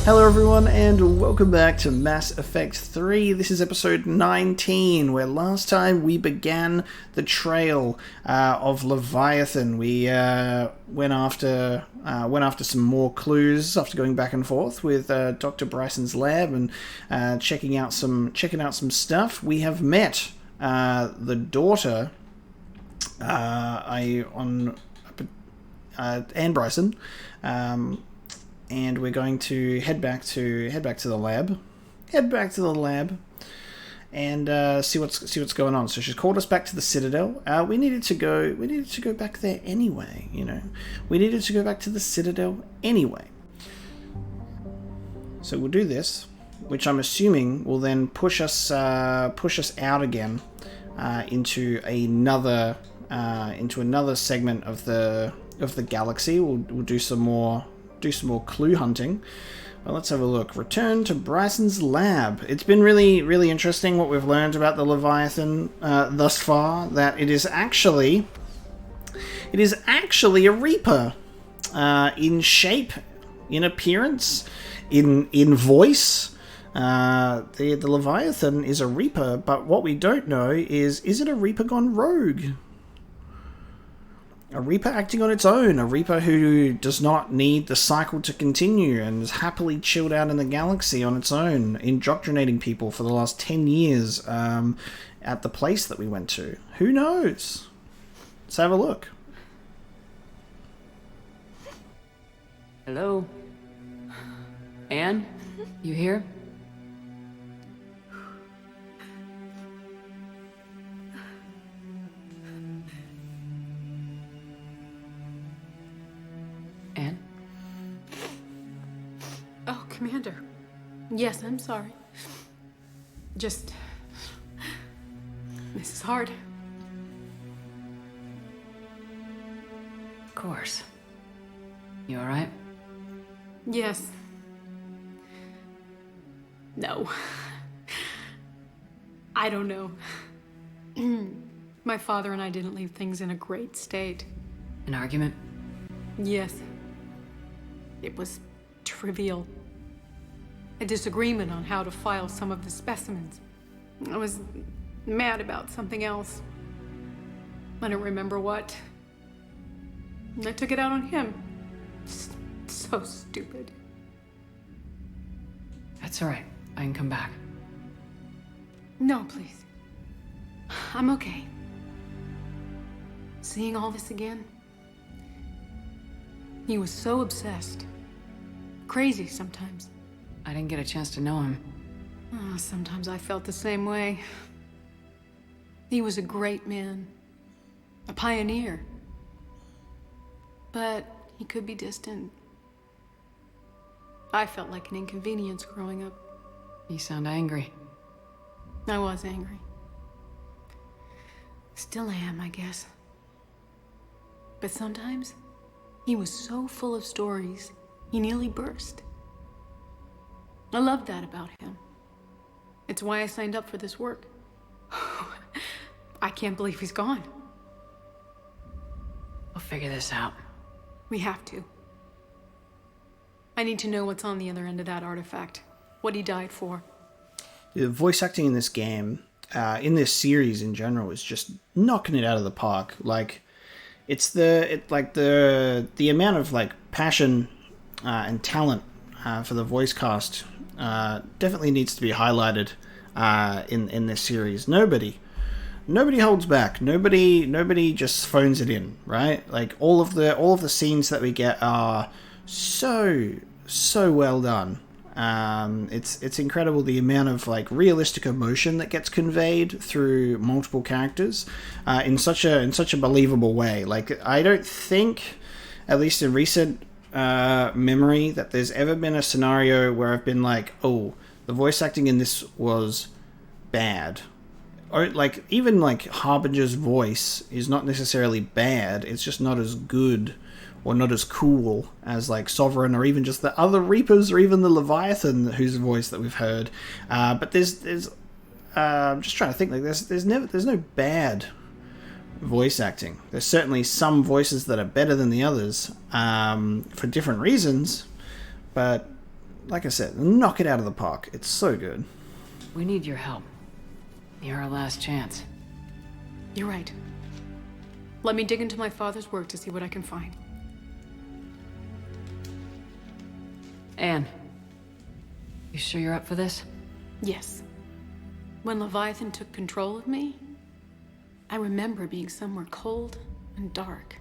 Hello everyone and welcome back to Mass Effect 3. This is episode 19, where last time we began the trail of Leviathan. We went after some more clues after going back and forth with Dr. Bryson's lab and checking out some stuff. We have met the daughter Anne Bryson. And we're going to head back to the lab, and see what's going on. So she's called us back to the Citadel. We needed to go back there anyway. We needed to go back to the Citadel anyway. So we'll do this, which I'm assuming will then push us out again into another segment of the galaxy. We'll do some more clue hunting. Well, let's have a look. Return to Bryson's lab. It's been really, really interesting what we've learned about the Leviathan thus far. That it is actually a Reaper in shape, in appearance, in voice. The Leviathan is a Reaper, but what we don't know is it a Reaper gone rogue? A Reaper acting on its own, a Reaper who does not need the cycle to continue and is happily chilled out in the galaxy on its own, indoctrinating people for the last 10 years at the place that we went to. Who knows? Let's have a look. Hello? Anne? You here? Anne? Oh, Commander. Yes, I'm sorry. This is hard. Of course. You alright? Yes. No. I don't know. My father and I didn't leave things in a great state. An argument? Yes. It was trivial. A disagreement on how to file some of the specimens. I was mad about something else. I don't remember what. I took it out on him. So stupid. That's alright. I can come back. No, please. I'm okay. Seeing all this again? He was so obsessed. Crazy sometimes. I didn't get a chance to know him. Oh, sometimes I felt the same way. He was a great man. A pioneer. But he could be distant. I felt like an inconvenience growing up. You sound angry. I was angry. Still am, I guess. But sometimes, he was so full of stories, he nearly burst. I love that about him. It's why I signed up for this work. I can't believe he's gone. We'll figure this out. We have to. I need to know what's on the other end of that artifact. What he died for. The voice acting in this game, in this series in general, is just knocking it out of the park. Like, the amount of passion and talent for the voice cast definitely needs to be highlighted in this series. Nobody holds back. Nobody just phones it in, right? Like all of the scenes that we get are so well done. It's incredible the amount of realistic emotion that gets conveyed through multiple characters in such a believable way. Like, I don't think, at least in recent memory, that there's ever been a scenario where I've been like, oh, the voice acting in this was bad. Or even Harbinger's voice is not necessarily bad, it's just not as good or not as cool as Sovereign, or even just the other Reapers, or even the Leviathan whose voice that we've heard. But there's I'm just trying to think, there's no bad voice acting. There's certainly some voices that are better than the others for different reasons, but like I said, knock it out of the park. It's so good. We need your help. You're our last chance. You're right. Let me dig into my father's work to see what I can find. Anne, you sure you're up for this? Yes. When Leviathan took control of me, I remember being somewhere cold and dark.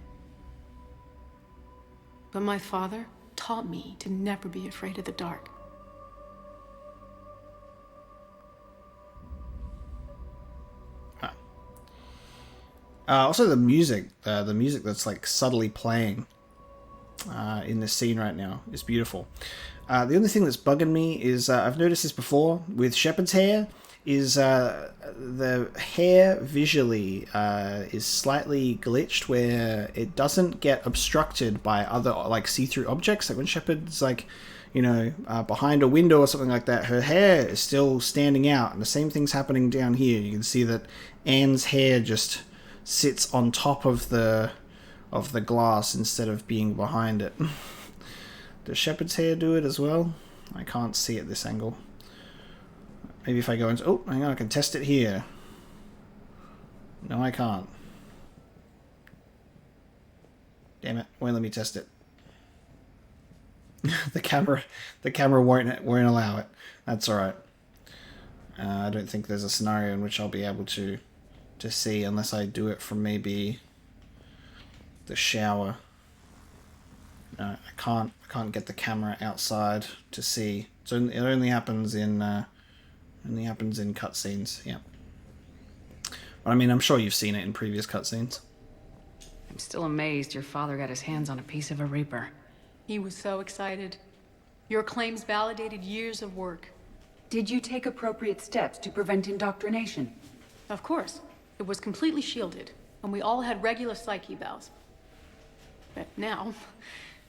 But my father taught me to never be afraid of the dark. Also, the music that's like subtly playing in this scene right now is beautiful. The only thing that's bugging me is I've noticed this before with Shepard's hair. Is the hair visually is slightly glitched where it doesn't get obstructed by other like see-through objects. Like when Shepard's like, behind a window or something like that, her hair is still standing out, and the same thing's happening down here. You can see that Anne's hair just sits on top of the glass instead of being behind it. Does Shepard's hair do it as well? I can't see at this angle. Maybe if I go into... Oh, hang on, I can test it here. No, I can't. Damn it, won't let me test it. the camera won't allow it. That's alright. I don't think there's a scenario in which I'll be able to see unless I do it from maybe the shower. No, I can't get the camera outside to see. So it only happens in cutscenes. Yeah. But I mean, I'm sure you've seen it in previous cutscenes. I'm still amazed your father got his hands on a piece of a Reaper. He was so excited. Your claims validated years of work. Did you take appropriate steps to prevent indoctrination? Of course. It was completely shielded, and we all had regular psych evals. But now,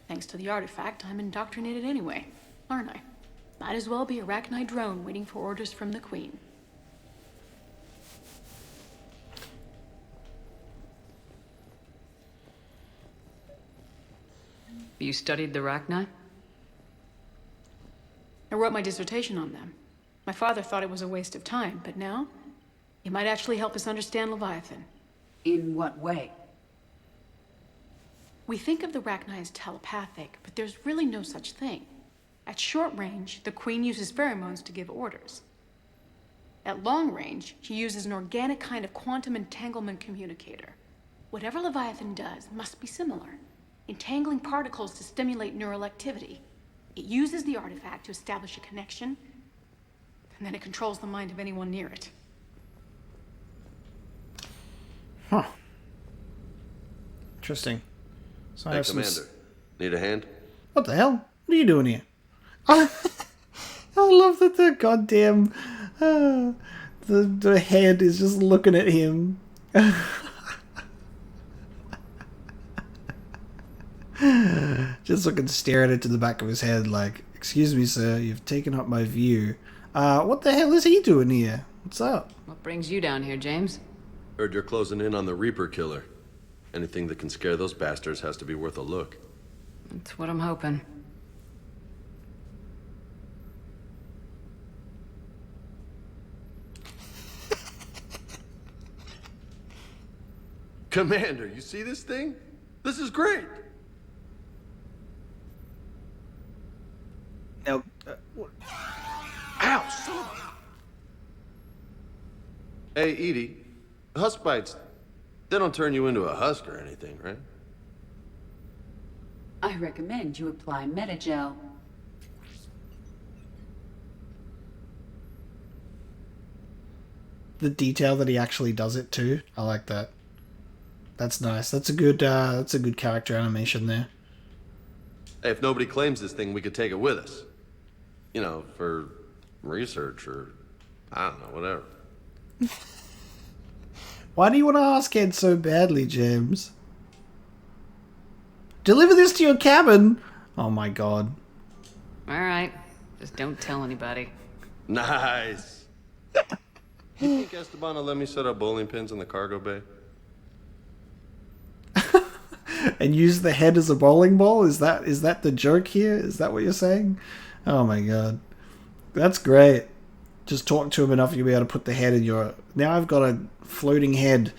thanks to the artifact, I'm indoctrinated anyway, aren't I? Might as well be a Arachnite drone waiting for orders from the Queen. You studied the Rachni? I wrote my dissertation on them. My father thought it was a waste of time, but now, it might actually help us understand Leviathan. In what way? We think of the Rachni as telepathic, but there's really no such thing. At short range, the Queen uses pheromones to give orders. At long range, she uses an organic kind of quantum entanglement communicator. Whatever Leviathan does must be similar, entangling particles to stimulate neural activity. It uses the artifact to establish a connection, and then it controls the mind of anyone near it. Huh. Interesting. So Hey, Commander. Need a hand? What the hell? What are you doing here? I love that the goddamn the head is just looking at him. Just looking, staring into the back of his head like, excuse me, sir, you've taken up my view. What the hell is he doing here? What's up? What brings you down here, James? Heard you're closing in on the Reaper killer. Anything that can scare those bastards has to be worth a look. That's what I'm hoping. Commander, you see this thing? This is great! Now, Ow, son of a... Hey, Edie, husk bites, they don't turn you into a husk or anything, right? I recommend you apply Metagel. the detail that he actually does it too. I like that. That's nice. That's a good character animation there. Hey, if nobody claims this thing, we could take it with us. You know, for research or, I don't know, whatever. Why do you want to ask Ed so badly, James? Deliver this to your cabin! Oh my god. Alright, just don't tell anybody. Nice! You think Esteban will let me set up bowling pins in the cargo bay? And use the head as a bowling ball? Is that the joke here? Is that what you're saying? Oh my god. That's great. Just talk to him enough, you'll be able to put the head in your... Now I've got a floating head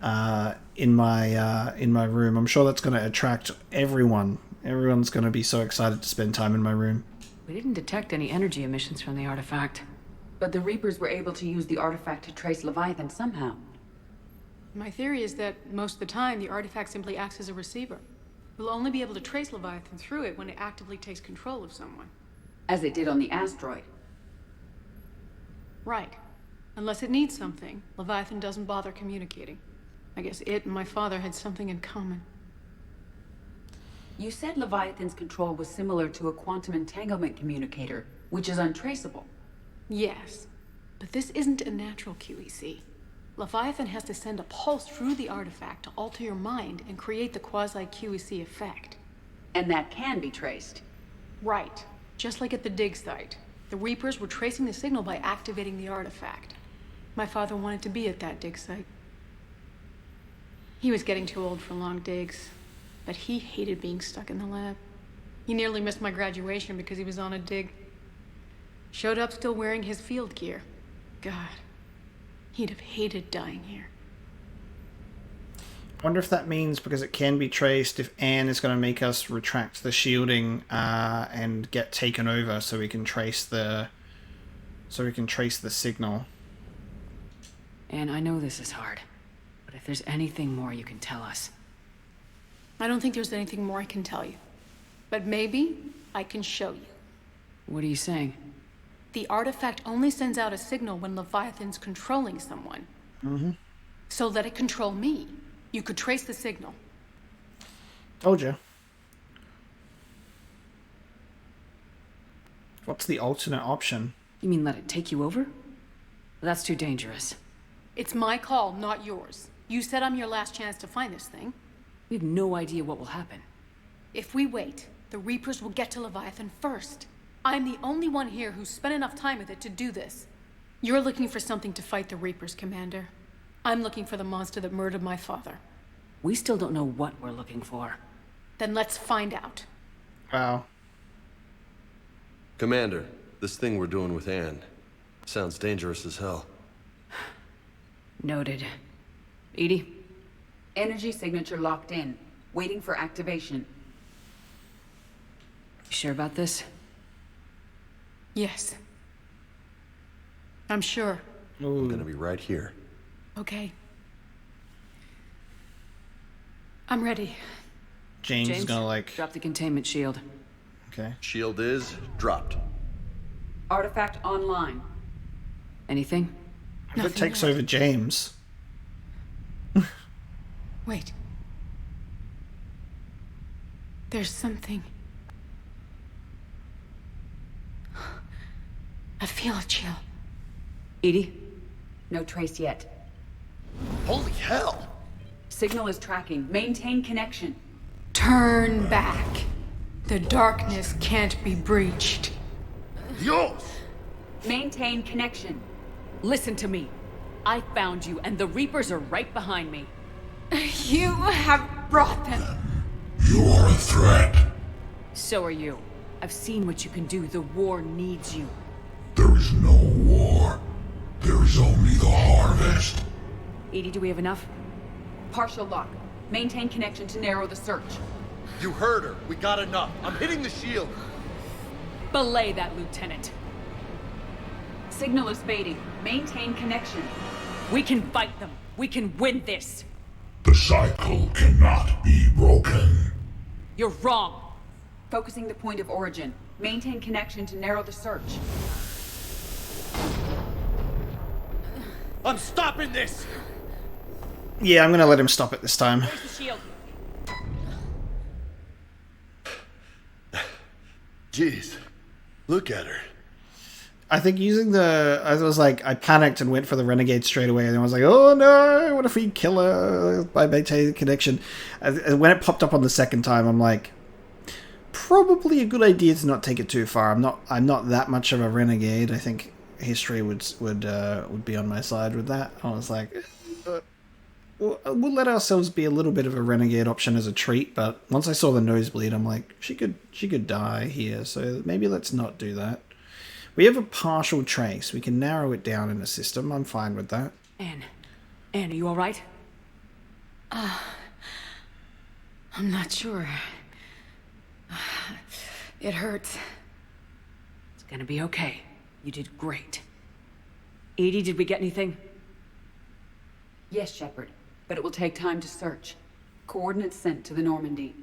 in my room. I'm sure that's going to attract everyone. Everyone's going to be so excited to spend time in my room. We didn't detect any energy emissions from the artifact. But the Reapers were able to use the artifact to trace Leviathan somehow. My theory is that most of the time, the artifact simply acts as a receiver. We'll only be able to trace Leviathan through it when it actively takes control of someone. As it did on the asteroid. Right. Unless it needs something, Leviathan doesn't bother communicating. I guess it and my father had something in common. You said Leviathan's control was similar to a quantum entanglement communicator, which is untraceable. Yes, but this isn't a natural QEC. Leviathan has to send a pulse through the artifact to alter your mind and create the quasi-QEC effect. And that can be traced. Right. Just like at the dig site. The Reapers were tracing the signal by activating the artifact. My father wanted to be at that dig site. He was getting too old for long digs, but he hated being stuck in the lab. He nearly missed my graduation because he was on a dig. Showed up still wearing his field gear. God, he'd have hated dying here. I wonder if that means, because it can be traced, if Anne is going to make us retract the shielding and get taken over, so we can trace the signal. And I know this is hard, but if there's anything more you can tell us. I don't think there's anything more I can tell you. But maybe I can show you. What are you saying? The artifact only sends out a signal when Leviathan's controlling someone. Mm-hmm. So let it control me. You could trace the signal. Told you. What's the alternate option? You mean let it take you over? That's too dangerous. It's my call, not yours. You said I'm your last chance to find this thing. We have no idea what will happen. If we wait, the Reapers will get to Leviathan first. I'm the only one here who's spent enough time with it to do this. You're looking for something to fight the Reapers, Commander. I'm looking for the monster that murdered my father. We still don't know what we're looking for. Then let's find out. Wow. Commander, this thing we're doing with Anne sounds dangerous as hell. Noted. Edie? Energy signature locked in, waiting for activation. You sure about this? Yes. I'm sure. I'm gonna be right here. Okay. I'm ready. James is gonna like... drop the containment shield. Okay. Shield is dropped. Artifact online. Anything? If it Nothing takes yet. over James... Wait. There's something. I feel a chill. Edie? No trace yet. Holy hell! Signal is tracking. Maintain connection. Turn back. The darkness can't be breached. Dios! Maintain connection. Listen to me. I found you, and the Reapers are right behind me. You have brought them. You are a threat. So are you. I've seen what you can do. The war needs you. There is no war. There is only the harvest. Edie, do we have enough? Partial lock. Maintain connection to narrow the search. You heard her. We got enough. I'm hitting the shield. Belay that, Lieutenant. Signal is fading. Maintain connection. We can fight them. We can win this. The cycle cannot be broken. You're wrong. Focusing the point of origin. Maintain connection to narrow the search. I'm stopping this! Yeah, I'm gonna let him stop it this time. Where's the shield? Jeez. Look at her. I think using the... I was like... I panicked and went for the Renegade straight away, and I was like, oh no, what if we kill her by maintaining connection? And when it popped up on the second time, I'm like... Probably a good idea to not take it too far. I'm not that much of a Renegade. I think history would be on my side with that. I was like... we'll let ourselves be a little bit of a renegade option as a treat, but once I saw the nosebleed, I'm like, she could die here, so maybe let's not do that. We have a partial trace. We can narrow it down in the system. I'm fine with that. Anne, are you all right? I'm not sure. It hurts. It's gonna be okay. You did great. Edie, did we get anything? Yes, Shepard, but it will take time to search. Coordinates sent to the Normandy.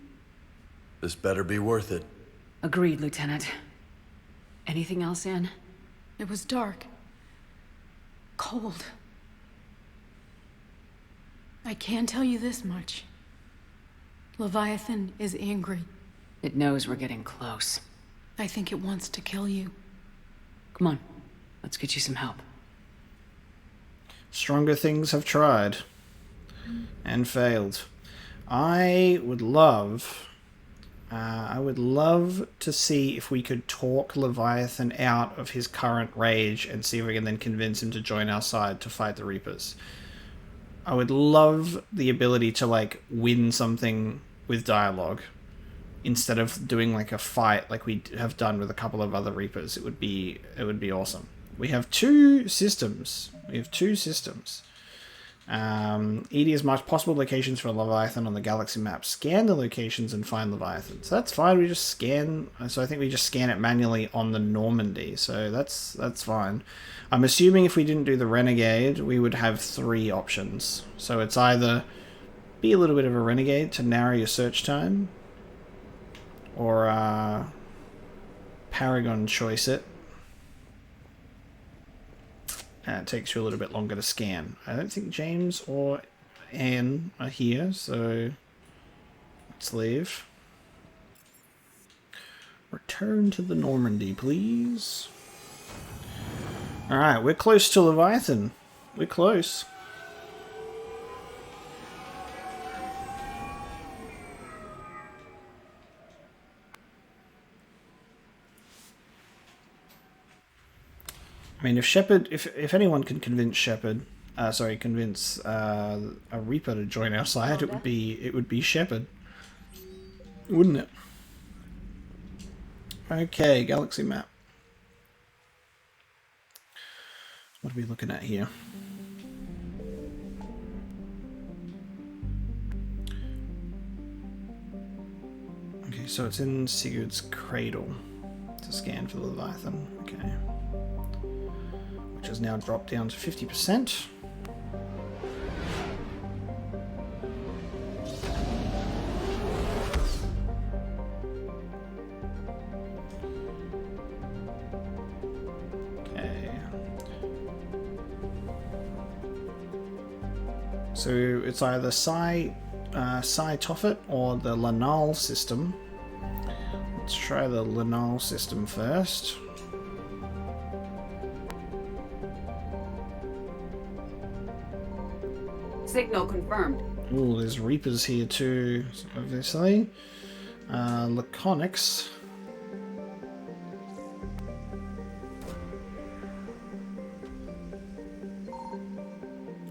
This better be worth it. Agreed, Lieutenant. Anything else, Anne? It was dark. Cold. I can tell you this much. Leviathan is angry. It knows we're getting close. I think it wants to kill you. Come on, let's get you some help. Stronger things have tried and failed. I would love to see if we could talk Leviathan out of his current rage and see if we can then convince him to join our side to fight the Reapers. I would love the ability to, like, win something with dialogue instead of doing, like, a fight like we have done with a couple of other Reapers. It would be awesome. We have two systems. Edie has marked possible locations for Leviathan on the galaxy map. Scan the locations and find Leviathan. So that's fine. We just scan. So I think we just scan it manually on the Normandy. So that's fine. I'm assuming if we didn't do the Renegade, we would have 3 options. So it's either be a little bit of a Renegade to narrow your search time, or Paragon choice it. It takes you a little bit longer to scan. I don't think James or Anne are here, so let's leave. Return to the Normandy, please. Alright, we're close to Leviathan. We're close. I mean, if anyone can convince convince a Reaper to join our side, it would be Shepard, wouldn't it? Okay, galaxy map. What are we looking at here? Okay, so it's in Sigurd's cradle to scan for the Leviathan. Okay. Which has now dropped down to 50%. Okay. So it's either Psi Toffet or the Lanal system. Let's try the Lanal system first. Signal confirmed. Ooh, there's Reapers here too, obviously. Laconics.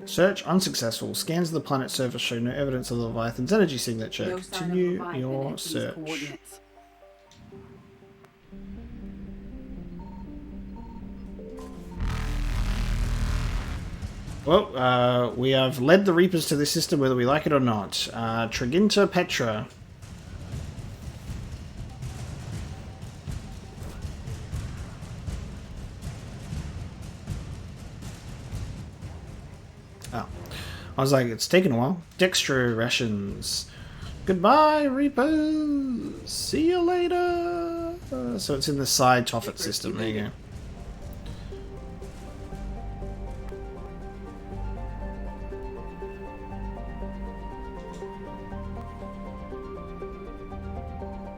Search unsuccessful. Scans of the planet's surface show no evidence of the Leviathan's energy signature. No sign of Continue Leviathan your at these search. coordinates. Well, we have led the Reapers to this system whether we like it or not. Triginta Petra. Oh. I was like, it's taken a while. Dextro rations. Goodbye, Reapers! See you later! So it's in the Psi Toffet system. There you go.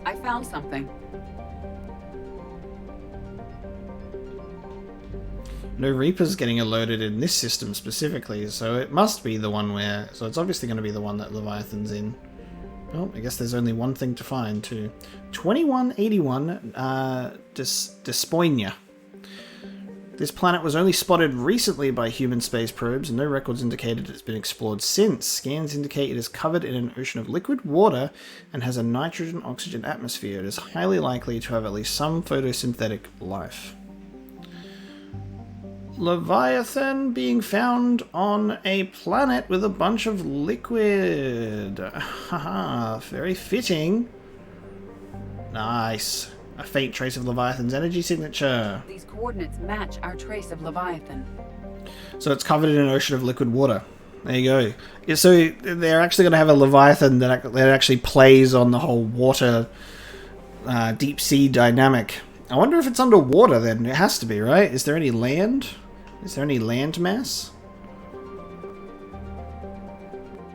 I found something. No Reapers getting alerted in this system specifically, so it must be the one where... So it's obviously going to be the one that Leviathan's in. Well, I guess there's only one thing to find, too. 2181 Despoinia. This planet was only spotted recently by human space probes, and no records indicated it's been explored since. Scans indicate it is covered in an ocean of liquid water and has a nitrogen-oxygen atmosphere. It is highly likely to have at least some photosynthetic life. Leviathan being found on a planet with a bunch of liquid. Haha, very fitting. Nice. A faint trace of Leviathan's energy signature. These coordinates match our trace of Leviathan. So it's covered in an ocean of liquid water. There you go. Yeah, so they're actually going to have a Leviathan that actually plays on the whole water, deep sea dynamic. I wonder if it's underwater then. It has to be, right? Is there any land? Is there any land mass?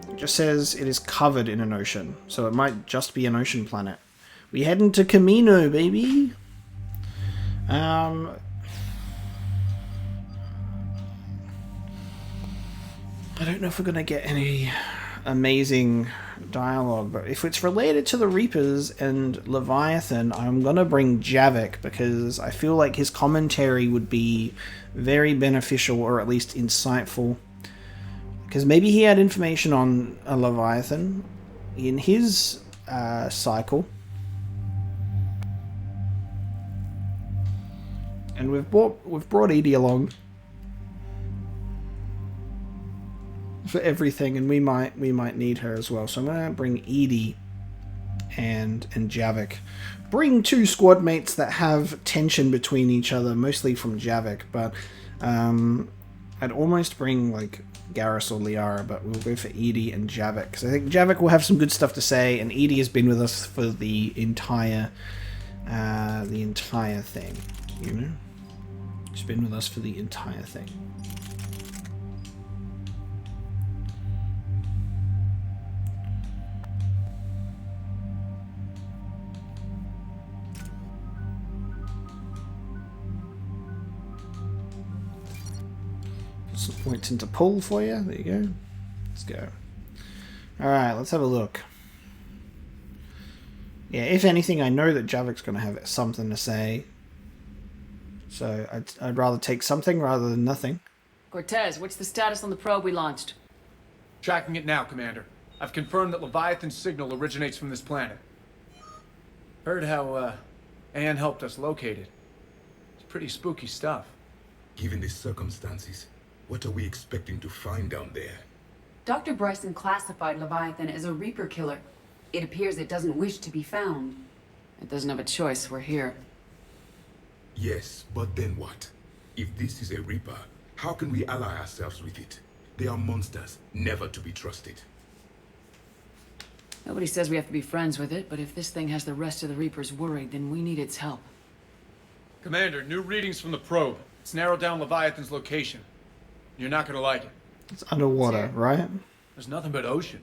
It just says it is covered in an ocean. So it might just be an ocean planet. We heading to Camino, baby. I don't know if we're going to get any amazing dialogue, but if it's related to the Reapers and Leviathan, I'm going to bring Javik because I feel like his commentary would be very beneficial or at least insightful. Because maybe he had information on a Leviathan in his cycle. And we've brought Edie along for everything, and we might need her as well. So I'm gonna bring Edie and Javik. Bring two squad mates that have tension between each other, mostly from Javik, but I'd almost bring like Garrus or Liara, but we'll go for Edie and Javik because I think Javik will have some good stuff to say, and Edie has been with us for the entire thing, you know. She's been with us for the entire thing. Put some points into pull for you. There you go. Let's go. Alright, let's have a look. Yeah, if anything, I know that Javik's going to have something to say. So I'd rather take something rather than nothing. Cortez, what's the status on the probe we launched? Tracking it now, Commander. I've confirmed that Leviathan's signal originates from this planet. Heard how, Anne helped us locate it. It's pretty spooky stuff. Given the circumstances, what are we expecting to find down there? Dr. Bryson classified Leviathan as a Reaper killer. It appears it doesn't wish to be found. It doesn't have a choice, we're here. Yes, but then what? If this is a Reaper, how can we ally ourselves with it? They are monsters, never to be trusted. Nobody says we have to be friends with it, but if this thing has the rest of the Reapers worried, then we need its help. Commander, new readings from the probe. It's narrowed down Leviathan's location. You're not gonna like it. It's underwater, right? There's nothing but ocean.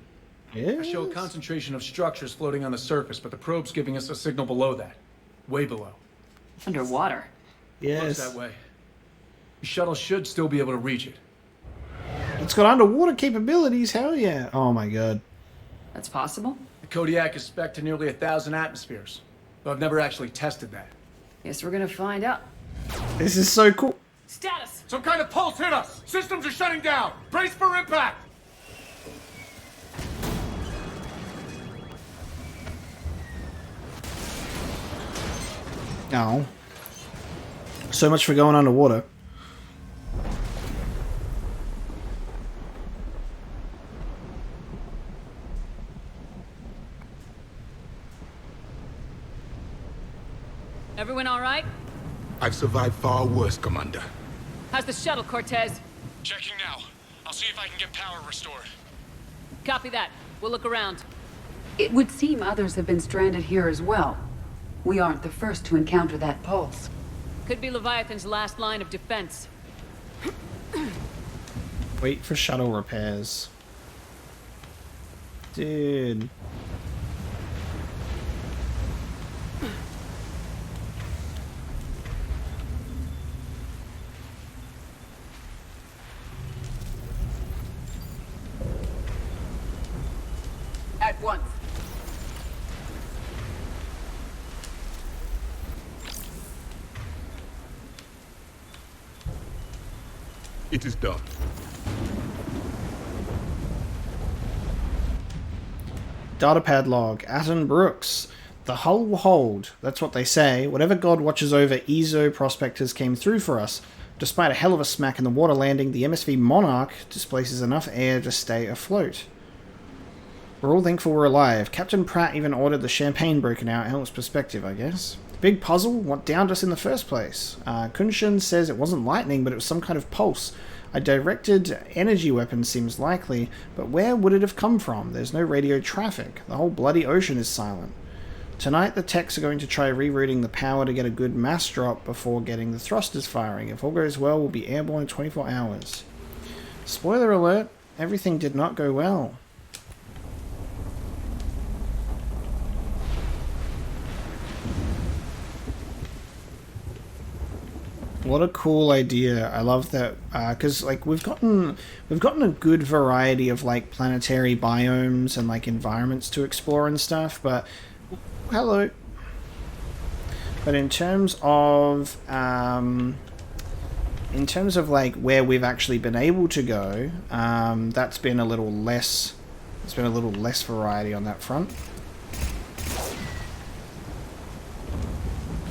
Yeah. I show a concentration of structures floating on the surface, but the probe's giving us a signal below that. Way below. Underwater? Yes. Looks that way. The shuttle should still be able to reach it. It's got underwater capabilities, hell yeah. Oh my god. That's possible? The Kodiak is spec'd to nearly 1,000 atmospheres, though I've never actually tested that. Guess we're gonna find out. This is so cool. Status! Some kind of pulse hit us! Systems are shutting down! Brace for impact! Oh. So much for going underwater. Everyone all right? I've survived far worse, Commander. How's the shuttle, Cortez? Checking now. I'll see if I can get power restored. Copy that. We'll look around. It would seem others have been stranded here as well. We aren't the first to encounter that pulse. Could be Leviathan's last line of defense. Wait for shuttle repairs. Dude. At once. It is done. Datapad log. Atten Brooks. The hull will hold. That's what they say. Whatever god watches over EZO prospectors came through for us. Despite a hell of a smack in the water landing, the MSV Monarch displaces enough air to stay afloat. We're all thankful we're alive. Captain Pratt even ordered the champagne broken out. Helps perspective, I guess. Big puzzle. What downed us in the first place? Kunshin says it wasn't lightning, but it was some kind of pulse. A directed energy weapon seems likely, but where would it have come from? There's no radio traffic. The whole bloody ocean is silent. Tonight the techs are going to try rerouting the power to get a good mass drop before getting the thrusters firing. If all goes well, we'll be airborne in 24 hours. Spoiler alert, everything did not go well. What a cool idea. I love that, because like we've gotten a good variety of like planetary biomes and like environments to explore and stuff, but hello. But in terms of like where we've actually been able to go, that's been a little less. There's been a little less variety on that front.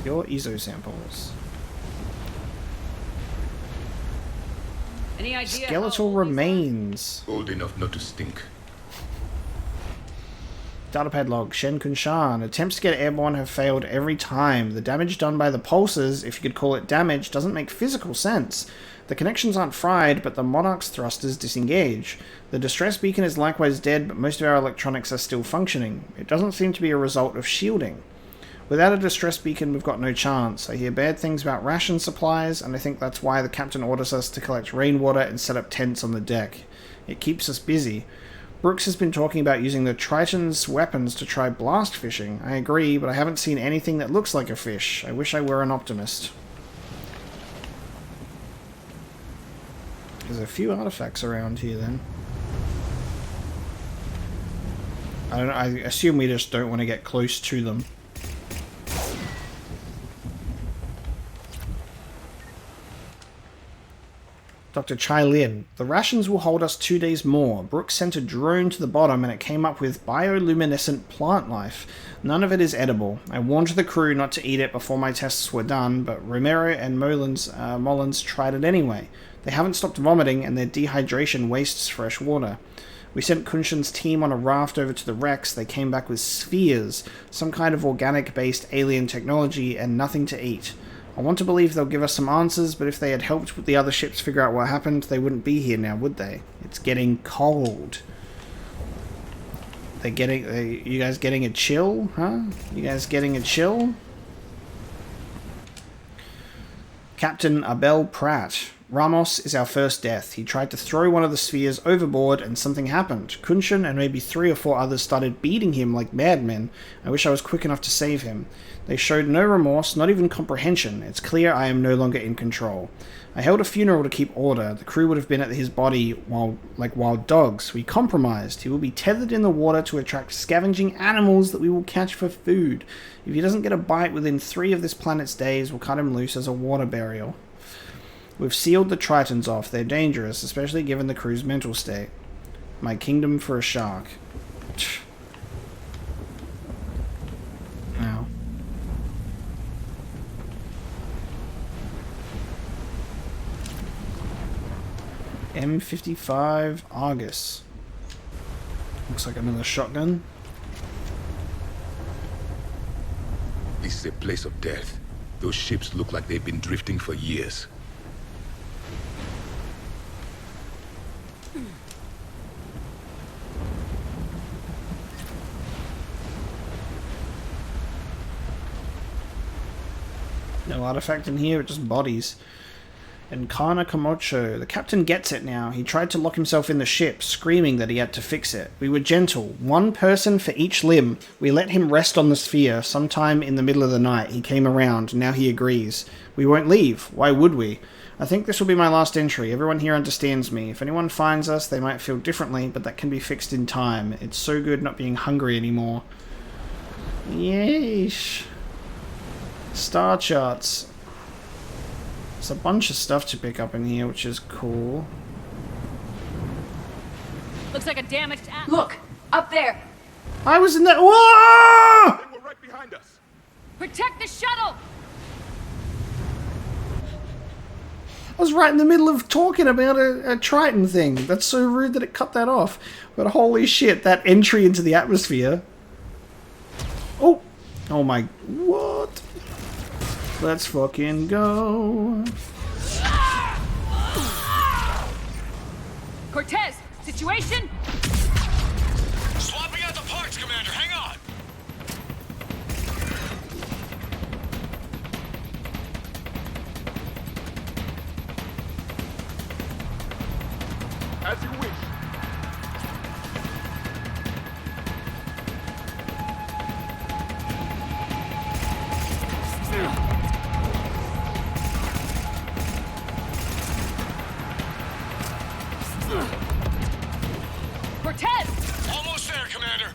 Your EZO samples. Any idea? Skeletal remains. Old enough not to stink. Datapad log. Shen Kunshan. Attempts to get airborne have failed every time. The damage done by the pulses, if you could call it damage, doesn't make physical sense. The connections aren't fried, but the Monarch's thrusters disengage. The distress beacon is likewise dead, but most of our electronics are still functioning. It doesn't seem to be a result of shielding. Without a distress beacon, we've got no chance. I hear bad things about ration supplies, and I think that's why the captain orders us to collect rainwater and set up tents on the deck. It keeps us busy. Brooks has been talking about using the Triton's weapons to try blast fishing. I agree, but I haven't seen anything that looks like a fish. I wish I were an optimist. There's a few artifacts around here, then. I assume we just don't want to get close to them. Dr. Chai Lin. The rations will hold us 2 days more. Brooks sent a drone to the bottom and it came up with bioluminescent plant life. None of it is edible. I warned the crew not to eat it before my tests were done, but Romero and Mullins tried it anyway. They haven't stopped vomiting and their dehydration wastes fresh water. We sent Kunshin's team on a raft over to the wrecks. They came back with spheres, some kind of organic-based alien technology, and nothing to eat. I want to believe they'll give us some answers, but if they had helped with the other ships figure out what happened, they wouldn't be here now, would they? It's getting cold. You guys getting a chill, huh? You guys getting a chill? Captain Abel Pratt. Ramos is our first death. He tried to throw one of the spheres overboard and something happened. Kunshin and maybe 3 or 4 others started beating him like madmen. I wish I was quick enough to save him. They showed no remorse, not even comprehension. It's clear I am no longer in control. I held a funeral to keep order. The crew would have been at his body like wild dogs. We compromised. He will be tethered in the water to attract scavenging animals that we will catch for food. If he doesn't get a bite within 3 of this planet's days, we'll cut him loose as a water burial. We've sealed the Tritons off. They're dangerous, especially given the crew's mental state. My kingdom for a shark. Now. M55 Argus. Looks like another shotgun. This is a place of death. Those ships look like they've been drifting for years. No artifact in here, just bodies. And Kana Komocho. The captain gets it now. He tried to lock himself in the ship, screaming that he had to fix it. We were gentle. 1 person for each limb. We let him rest on the sphere. Sometime in the middle of the night, he came around. Now he agrees. We won't leave. Why would we? I think this will be my last entry. Everyone here understands me. If anyone finds us, they might feel differently, but that can be fixed in time. It's so good not being hungry anymore. Yeesh. Star charts. There's a bunch of stuff to pick up in here, which is cool. Looks like a damaged app. Look, up there. I was in that. Whoa! They were right behind us. Protect the shuttle! I was right in the middle of talking about a Triton thing. That's so rude that it cut that off. But holy shit, that entry into the atmosphere. Oh! Oh my... What? Let's fucking go. Cortez, situation? Swapping out the parts, Commander. Hang on. As you wish. Cortez! Almost there, Commander.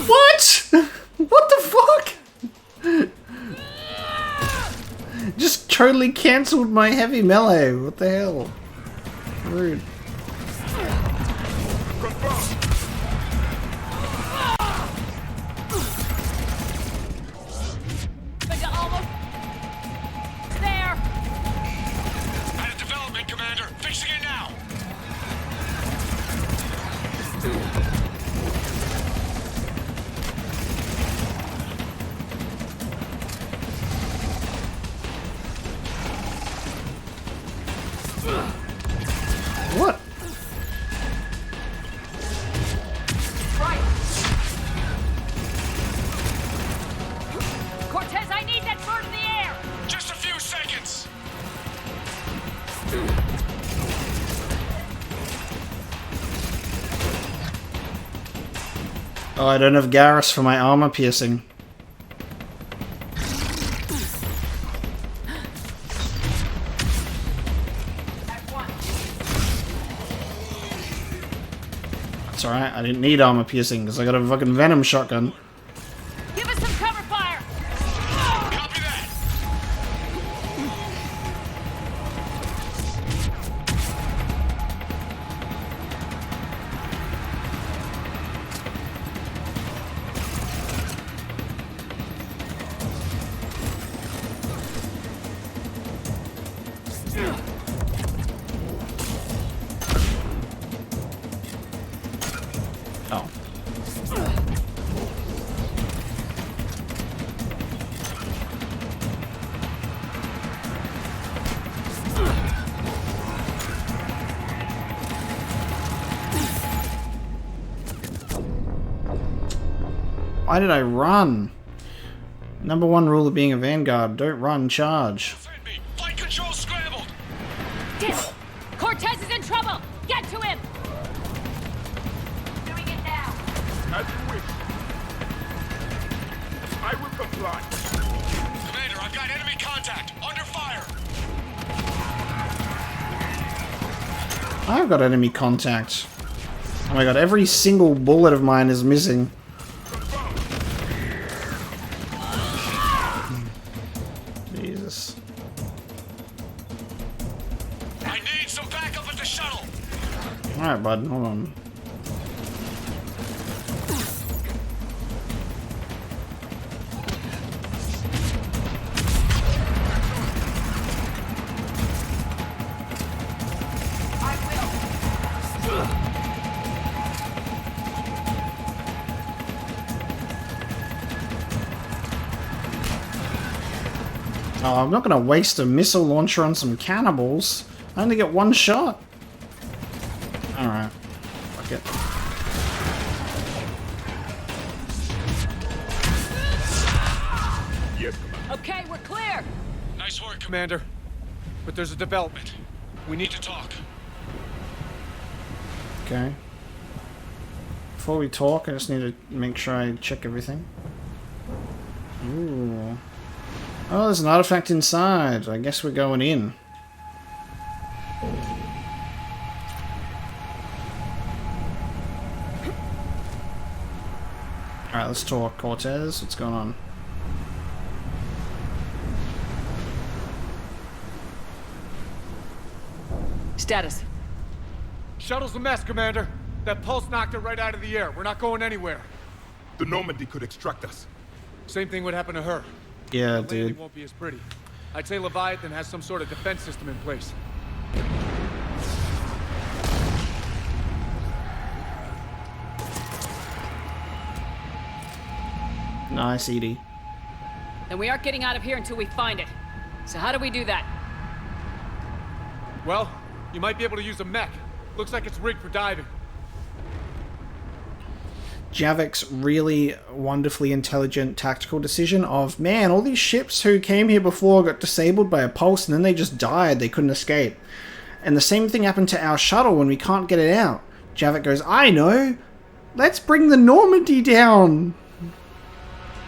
What? What the fuck? Just totally cancelled my heavy melee. What the hell? Rude. Think you're almost there. Had a development, Commander. Fixing it now. What? Cortez, I need that bird in the air! Just a few seconds. Oh, I don't have Garrus for my armor piercing. It's alright, I didn't need armor piercing because I got a fucking venom shotgun. Give us some cover fire! Copy that. Oh. Why did I run? Number one rule of being a vanguard, don't run, charge. Defend me. Flight control scrambled. Damn it! Cortez is in trouble! Get to him! Doing it now. As you wish. I will comply. Commander, I've got enemy contact. Under fire. I've got enemy contact. Oh my god, every single bullet of mine is missing. Jesus. I need some backup at the shuttle. Alright, bud, hold on. Oh, I'm not gonna waste a missile launcher on some cannibals. I only get one shot. Alright. Fuck it. Yes, Commander. Okay, we're clear! Nice work, Commander, but there's a development. We need to talk. Okay. Before we talk, I just need to make sure I check everything. Ooh. Oh, there's an artifact inside. I guess we're going in. Alright, let's talk. Cortez, what's going on? Status. Shuttle's a mess, Commander. That pulse knocked it right out of the air. We're not going anywhere. The Normandy could extract us. Same thing would happen to her. Yeah, The landing dude. won't be as pretty. I'd say Leviathan has some sort of defense system in place. Nice, Edie. Then we aren't getting out of here until we find it. So how do we do that? Well, you might be able to use a mech. Looks like it's rigged for diving. Javik's really wonderfully intelligent tactical decision of, man, all these ships who came here before got disabled by a pulse and then they just died, they couldn't escape. And the same thing happened to our shuttle when we can't get it out. Javik goes, I know! Let's bring the Normandy down!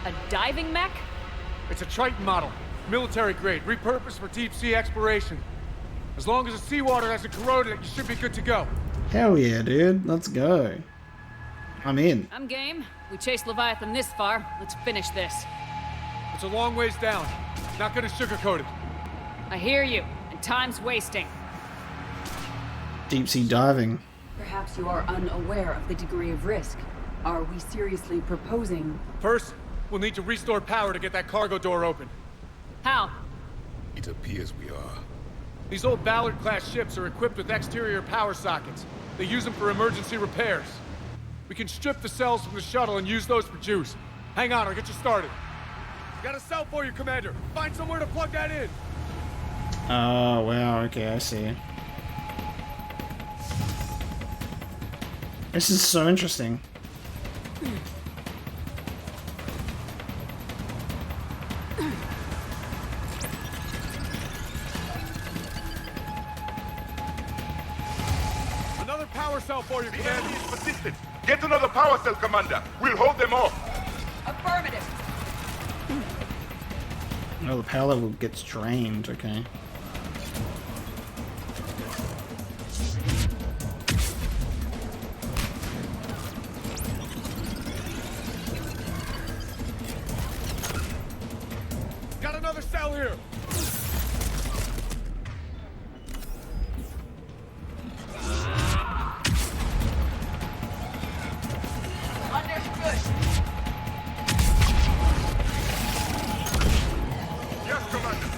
A diving mech? It's a Triton model. Military grade, repurposed for deep sea exploration. As long as the seawater hasn't corroded it, you should be good to go. Hell yeah, dude. Let's go. I'm in. I'm game. We chased Leviathan this far. Let's finish this. It's a long ways down. Not gonna sugarcoat it. I hear you, and time's wasting. Deep sea diving. Perhaps you are unaware of the degree of risk. Are we seriously proposing? First, we'll need to restore power to get that cargo door open. How? It appears we are. These old Ballard-class ships are equipped with exterior power sockets. They use them for emergency repairs. We can strip the cells from the shuttle and use those for juice. Hang on, I'll get you started. Got a cell for you, Commander. Find somewhere to plug that in. Oh, wow. Okay, I see. This is so interesting. Another power cell for you, The Commander. enemy is persistent. Get another power cell, Commander. We'll hold them off. Affirmative. Oh, the power level gets drained. Okay. Got another cell here. Yes, Commander.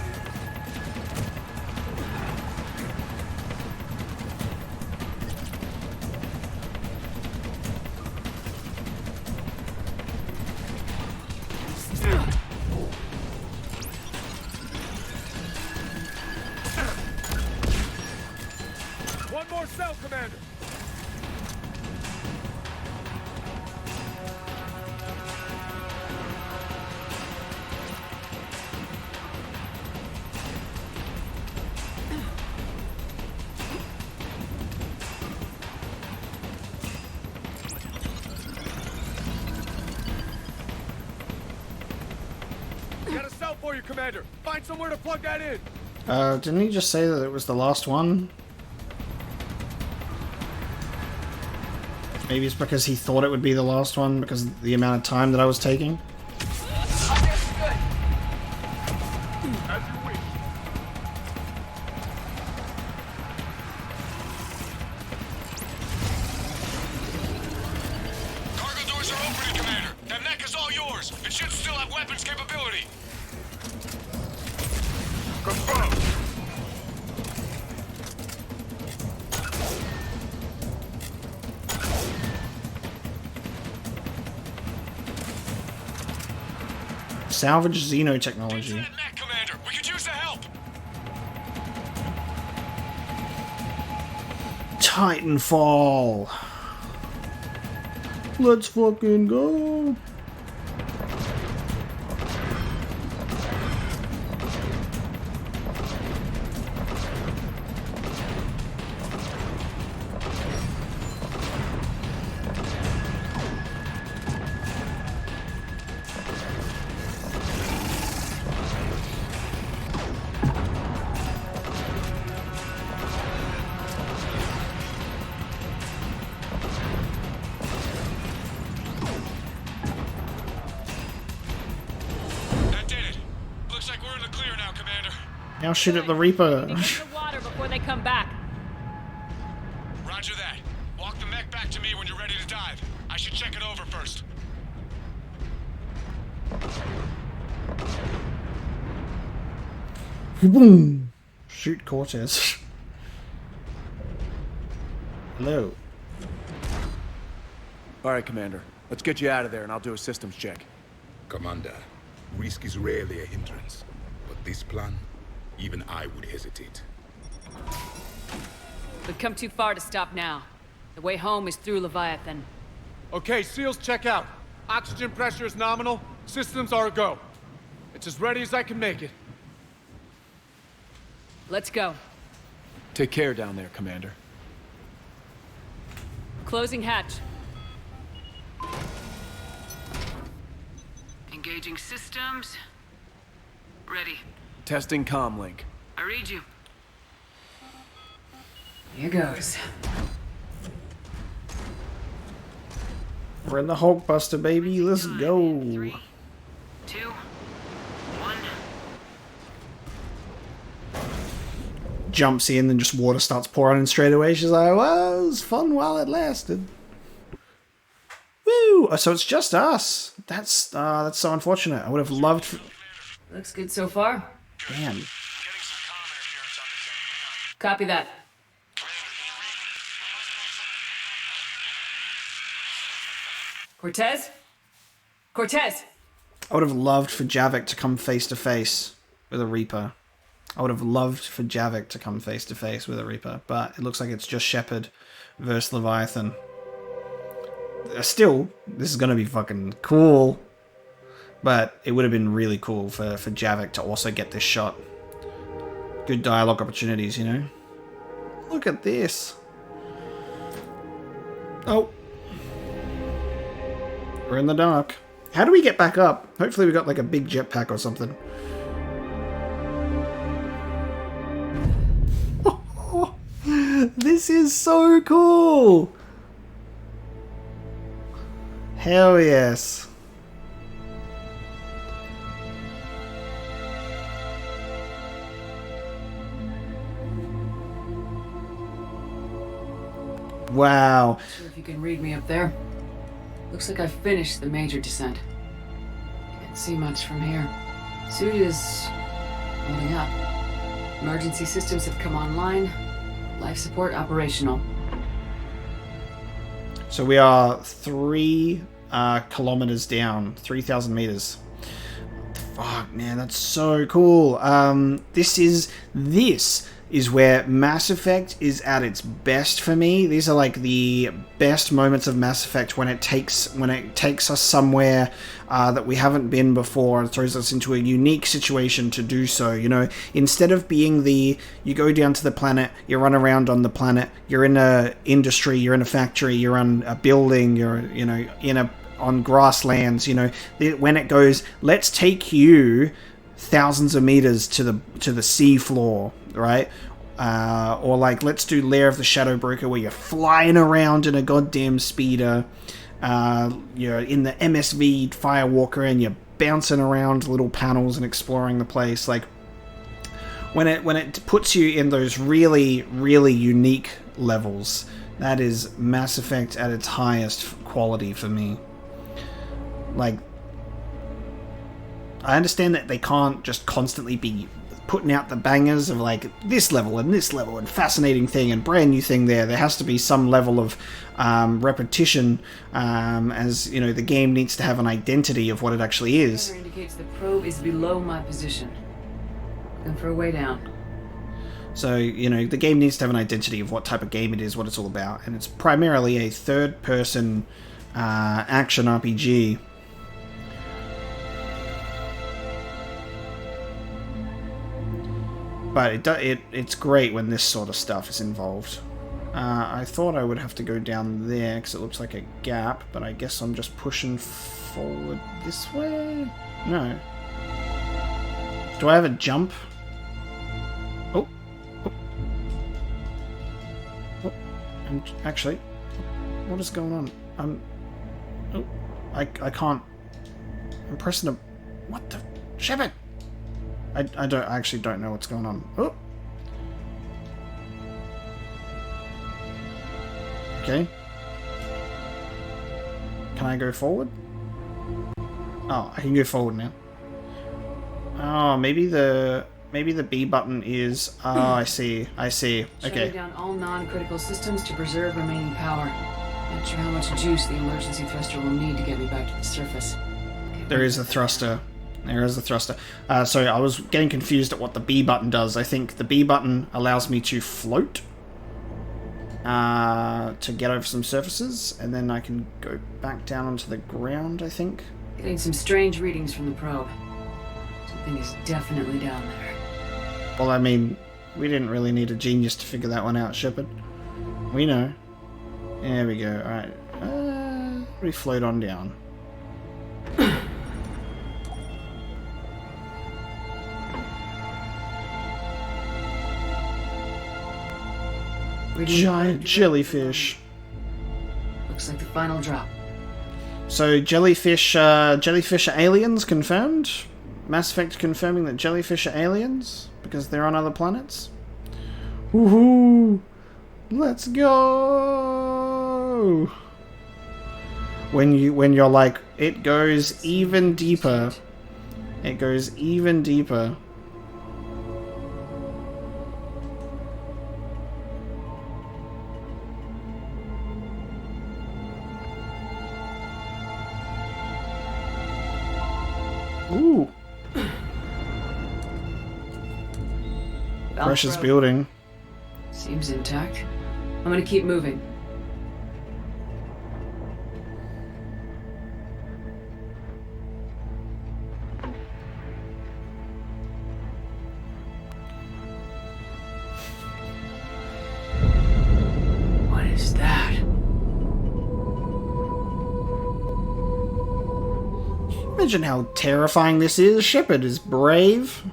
One more cell, Commander. Got a cell for you, Commander. Find somewhere to plug that in. Didn't he just say that it was the last one? Maybe it's because he thought it would be the last one because of the amount of time that I was taking. Understood. As you wish. Cargo doors are opening, Commander. That mech is all yours. It should still have weapons capability. Confirmed. Salvage Get to xenotechnology. that mech, Commander. We could use the help. Titanfall. Let's fucking go. That did it. Looks like we're in the clear now, Commander. Now shoot at the Reaper. Get in the water before they come back. check it over first. Boom! Shoot Cortez. Hello. All right, Commander. Let's get you out of there, and I'll do a systems check. Commander, risk is rarely a hindrance. But this plan, even I would hesitate. We've come too far to stop now. The way home is through Leviathan. Okay, SEALs, check out. Oxygen pressure is nominal. Systems are a go. It's as ready as I can make it. Let's go. Take care down there, Commander. Closing hatch. Engaging systems. Ready. Testing comm link. I read you. Here goes. We're in the Hulkbuster, baby. Let's go. 3, 2, 1. Jumps in and just water starts pouring in straight away. She's like, well, it was fun while it lasted. Woo! Oh, so it's just us. That's so unfortunate. I would have loved... Looks good so far. Damn. Copy that. Cortez? Cortez! I would have loved for Javik to come face to face with a Reaper. I would have loved for Javik to come face to face with a Reaper, but it looks like it's just Shepard versus Leviathan. Still, this is going to be fucking cool. But it would have been really cool for Javik to also get this shot. Good dialogue opportunities, you know? Look at this. Oh. We're in the dark. How do we get back up? Hopefully we got like a big jetpack or something. This is so cool! Hell yes. Wow. Not sure if you can read me up there. Looks like I've finished the major descent. Can't see much from here. Suit is holding up. Emergency systems have come online. Life support operational. So we are 3 kilometers down, 3,000 meters. Fuck, man, that's so cool. This is where Mass Effect is at its best for me. These are like the best moments of Mass Effect when it takes us somewhere that we haven't been before and throws us into a unique situation to do so. You know, instead of being you go down to the planet, you run around on the planet, you're in a industry, you're in a factory, you're on a building, you're on grasslands. You know, when it goes, let's take you thousands of meters to the sea floor, right? Or like, let's do Lair of the Shadow Broker, where you're flying around in a goddamn speeder. You're in the MSV Firewalker and you're bouncing around little panels and exploring the place. Like, when it puts you in those really, really unique levels, that is Mass Effect at its highest quality for me. Like, I understand that they can't just constantly be putting out the bangers of like this level and fascinating thing and brand new thing there. There has to be some level of repetition, as you know, the game needs to have an identity of what it actually is. Indicates the probe is below my position. Looking for a way down. So, you know, the game needs to have an identity of what type of game it is, what it's all about, and it's primarily a third-person action RPG. But it's great when this sort of stuff is involved. I thought I would have to go down there because it looks like a gap, but I guess I'm just pushing forward this way? No. Do I have a jump? Oh. Actually, what is going on? I can't. I'm pressing a... What the... Shepard! I actually don't know what's going on. Oh. Okay. Can I go forward? Oh, I can go forward now. Oh, maybe the B button is... Oh, I see. Okay. Shutting down all non-critical systems to preserve remaining power. Not sure how much juice the emergency thruster will need to get me back to the surface. There is a thruster. Sorry, I was getting confused at what the B button does. I think the B button allows me to float. To get over some surfaces, and then I can go back down onto the ground, I think. Getting some strange readings from the probe. Something is definitely down there. Well, I mean, we didn't really need a genius to figure that one out, Shepard. We know. There we go. Alright. We float on down. Giant jellyfish. Looks like the final drop. So jellyfish are aliens confirmed? Mass Effect confirming that jellyfish are aliens because they're on other planets. Woohoo! Let's go! When you're like, it goes even deeper. It goes even deeper. Ooh. Precious building. Seems intact. I'm gonna keep moving. What is that? Imagine how terrifying this is. Shepard is brave.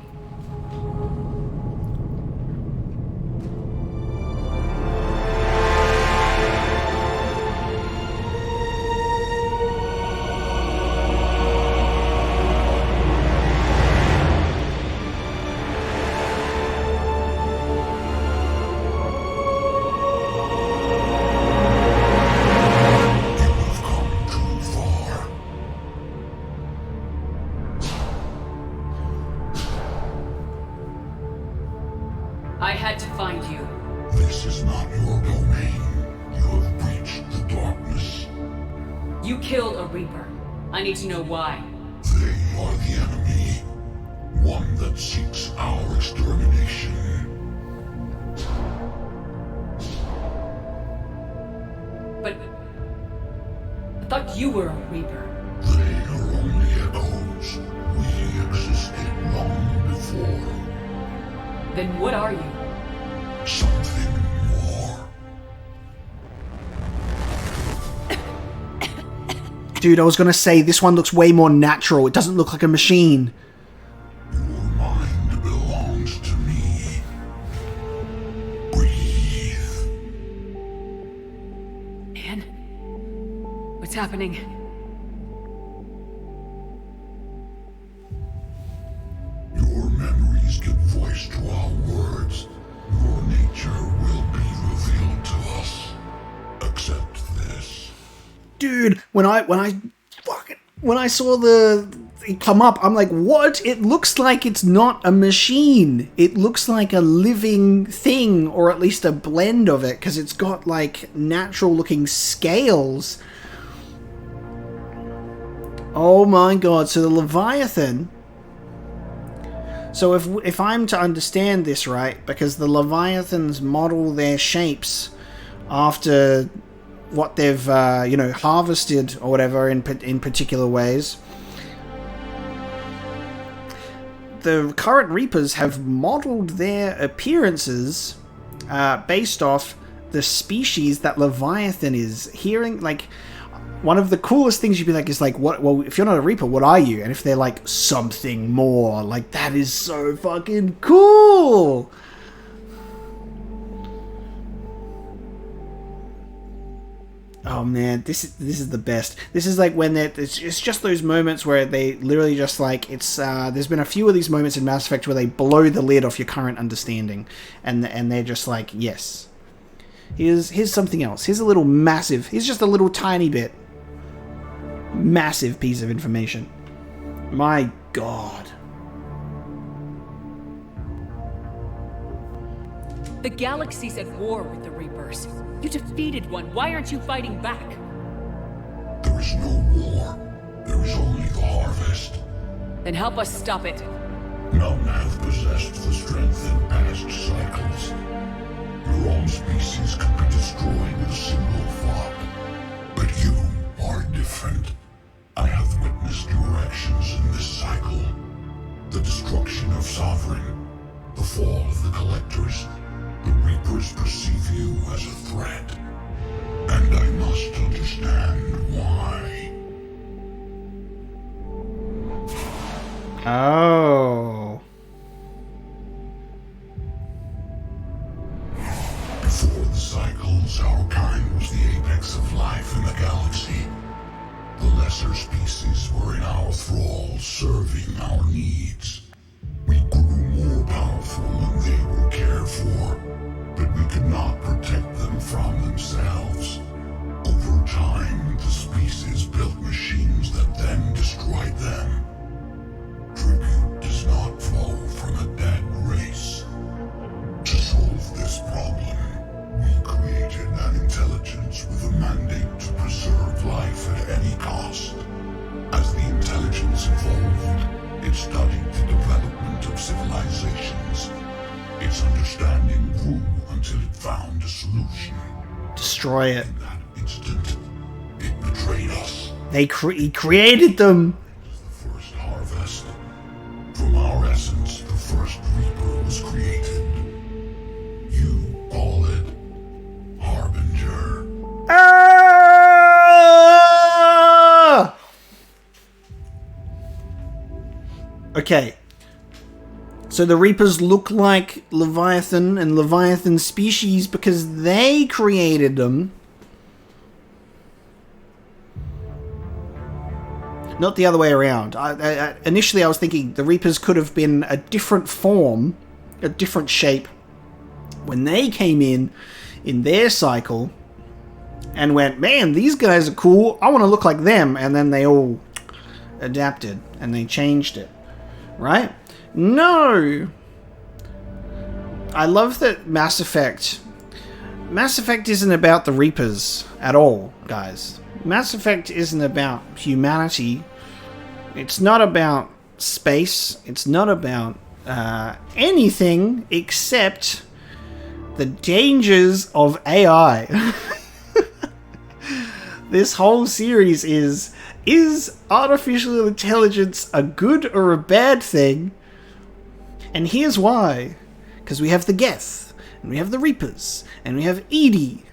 I had to find you. This is not your domain. You have breached the darkness. You killed a Reaper. I need to know why. They are the enemy. One that seeks our extermination. But I thought you were a Reaper. They are only echoes. We existed long before. Then what are you? Something more. Dude, I was gonna say, this one looks way more natural. It doesn't look like a machine. Your mind belongs to me. Breathe. Anne? What's happening? Your memories give voice to our words. Your nature will be revealed to us. Accept this. Dude, when I saw it come up, I'm like, what? It looks like it's not a machine. It looks like a living thing, or at least a blend of it, because it's got like natural looking scales. Oh my god, so the Leviathan. So if I'm to understand this right, because the Leviathans model their shapes after what they've harvested or whatever in particular ways, the current Reapers have modeled their appearances based off the species that Leviathan is. Hearing like, one of the coolest things you'd be like is like, what? Well, if you're not a Reaper, what are you? And if they're like something more, like that is so fucking cool. Oh man, this is the best. This is like when it's just those moments where they literally just like, it's there's been a few of these moments in Mass Effect where they blow the lid off your current understanding, and they're just like, yes, here's something else. Here's a little massive. Here's just a little tiny bit. Massive piece of information. My God. The galaxy's at war with the Reapers. You defeated one. Why aren't you fighting back? There is no war. There is only the harvest. Then help us stop it. None have possessed the strength in past cycles. Your own species could be destroyed with a single thought. But you are different. I have witnessed your actions in this cycle. The destruction of Sovereign, the fall of the Collectors. The Reapers perceive you as a threat. And I must understand why. Oh. Before the cycles, our kind was the apex of life in the galaxy. The lesser species were in our thrall, serving our needs. We grew more powerful and they were cared for, but we could not protect them from themselves. Over time, the species built machines that then destroyed them. Tribute does not flow from a dead race. To solve this problem, we created an intelligence with a mandate to preserve life at any cost. As the intelligence evolved, it studied the development of civilizations. Its understanding grew until it found a solution. Destroy it. In that instant, it betrayed us. He created them. The first harvest. From our essence, the first Reaper was created. You call it Harbinger. Ah! Okay. So the Reapers look like Leviathan and Leviathan species because they created them. Not the other way around. Initially I was thinking the Reapers could have been a different form, a different shape, when they came in their cycle and went, man, these guys are cool, I want to look like them, and then they all adapted and they changed it, right? No! I love that Mass Effect isn't about the Reapers at all, guys. Mass Effect isn't about humanity. It's not about space. It's not about anything except the dangers of AI. This whole series is artificial intelligence a good or a bad thing? And here's why. Because we have the Geth, and we have the Reapers, and we have EDI,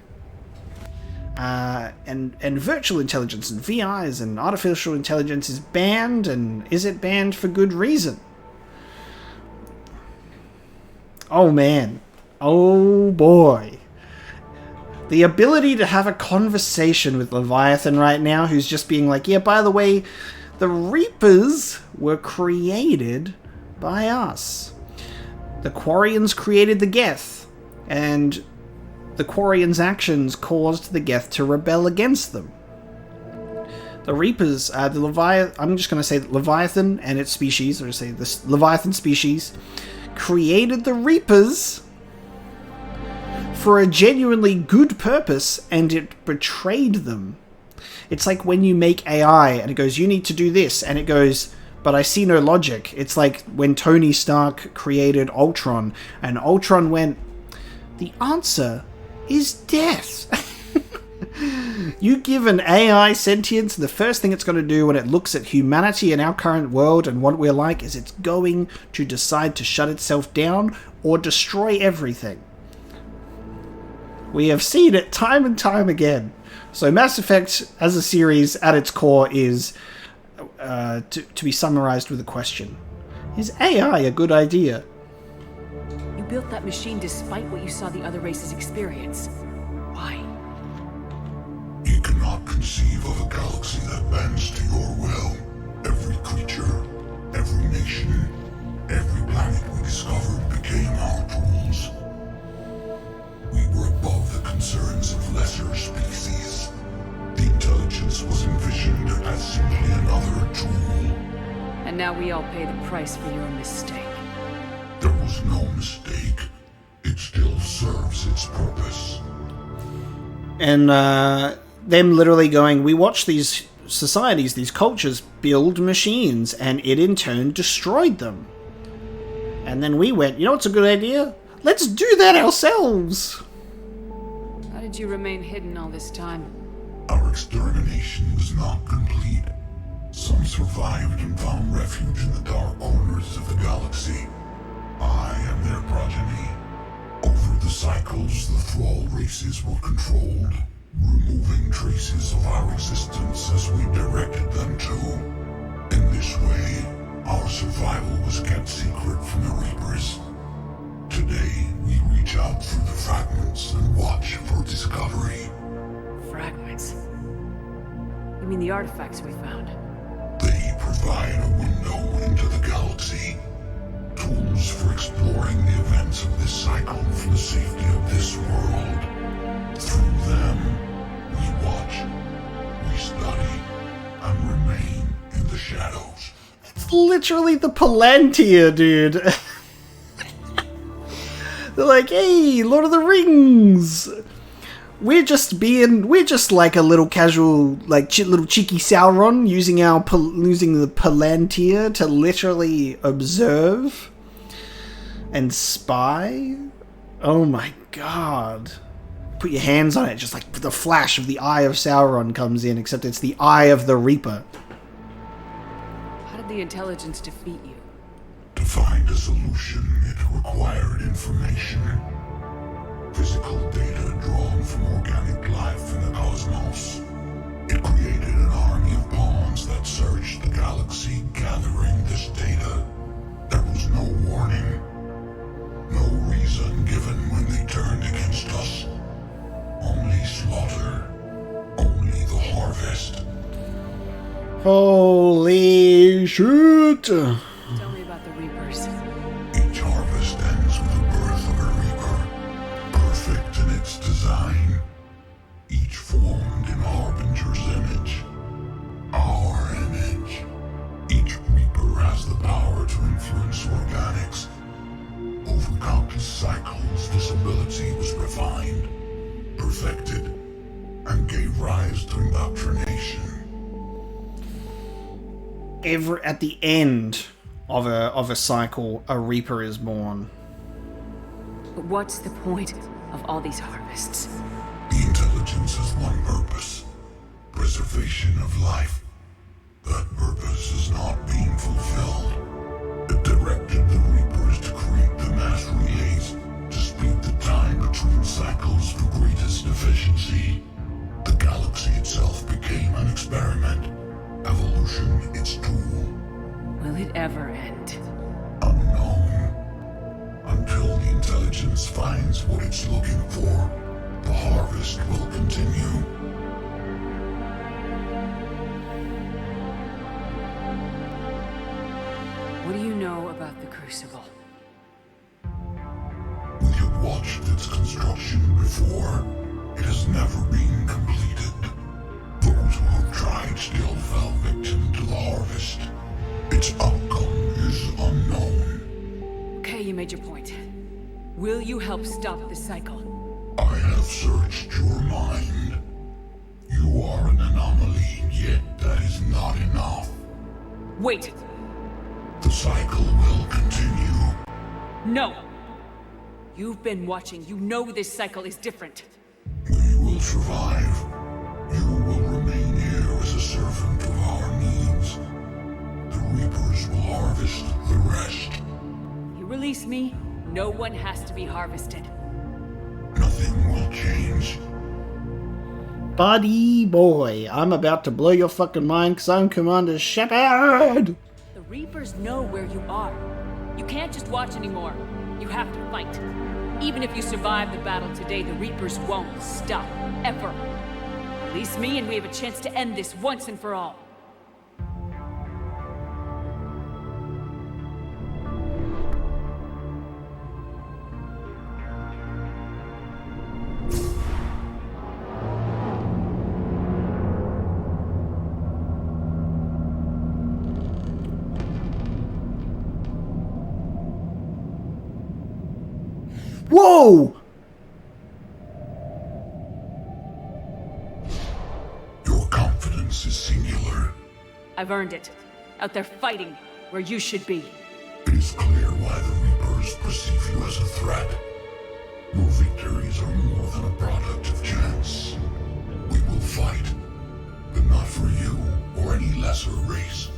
and virtual intelligence, and VIs, and artificial intelligence is banned, and is it banned for good reason? Oh man. Oh boy. The ability to have a conversation with Leviathan right now, who's just being like, yeah, by the way, the Reapers were created by us. The Quarians created the Geth, and the Quarians' actions caused the Geth to rebel against them. The Reapers, I'm just going to say that Leviathan and its species, or say this Leviathan species, created the Reapers for a genuinely good purpose, and it betrayed them. It's like when you make AI and it goes, you need to do this, and it goes, but I see no logic. It's like when Tony Stark created Ultron, and Ultron went, the answer is death. You give an AI sentience, the first thing it's going to do when it looks at humanity in our current world and what we're like is it's going to decide to shut itself down or destroy everything. We have seen it time and time again. So Mass Effect as a series at its core is to be summarized with a question. Is AI a good idea? You built that machine despite what you saw the other races experience. Why? You cannot conceive of a galaxy that bends to your will. Every creature, every nation, every planet we discovered became our tools. We were above the concerns of lesser species. The intelligence was envisioned as now we all pay the price for your mistake. There was no mistake. It still serves its purpose. And them literally going, we watch these societies, these cultures build machines, and it in turn destroyed them. And then we went, you know what's a good idea? Let's do that ourselves! How did you remain hidden all this time? Our extermination was not complete. Some survived and found refuge in the dark corners of the galaxy. I am their progeny. Over the cycles, the Thrall races were controlled, removing traces of our existence as we directed them to. In this way, our survival was kept secret from the Reapers. Today, we reach out through the fragments and watch for discovery. Fragments? You mean the artifacts we found? They provide a window into the galaxy. Tools for exploring the events of this cycle from the safety of this world. Through them, we watch, we study, and remain in the shadows. It's literally the Palantir, dude. They're like, hey, Lord of the Rings! We're just like a little casual, like little cheeky Sauron using the Palantir to literally observe and spy. Oh my god! Put your hands on it, just like the flash of the eye of Sauron comes in, except it's the eye of the Reaper. How did the intelligence defeat you? To find a solution, it required information. Physical data drawn from organic life in the cosmos. It created an army of pawns that searched the galaxy gathering this data. There was no warning. No reason given when they turned against us. Only slaughter. Only the harvest. Holy shit! Tell me about the Reapers. Each harvest ends with the birth of a reaper. Perfect in its design. Each formed in Harbinger's image. Our image. Each reaper has the power to influence organics. Over countless cycles, this ability was refined, perfected, and gave rise to indoctrination. At the end of a cycle, a Reaper is born. But what's the point of all these harvests? The intelligence has one purpose. Preservation of life. That purpose is not being fulfilled. It directed the Reapers to create the mass relays to speed the time between cycles for greatest efficiency. The galaxy itself became an experiment. Evolution its tool. Will it ever end? Unknown. Until the intelligence finds what it's looking for, the harvest will continue. What do you know about the Crucible? We have watched its construction before. It has never been completed. Those who have tried still fell victim to the harvest. Its outcome is unknown. Okay, you made your point. Will you help stop the cycle? I have searched your mind. You are an anomaly, yet that is not enough. Wait! The cycle will continue. No! You've been watching. You know this cycle is different. We will survive. You will remain here as a servant of our needs. The Reapers will harvest the rest. You release me, no one has to be harvested. Nothing will change. Buddy boy, I'm about to blow your fucking mind because I'm Commander Shepard! The Reapers know where you are. You can't just watch anymore. You have to fight. Even if you survive the battle today, the Reapers won't stop. Ever. Release me and we have a chance to end this once and for all. Whoa! Your confidence is singular. I've earned it. Out there fighting where you should be. It is clear why the Reapers perceive you as a threat. Your victories are more than a product of chance. We will fight, but not for you or any lesser race.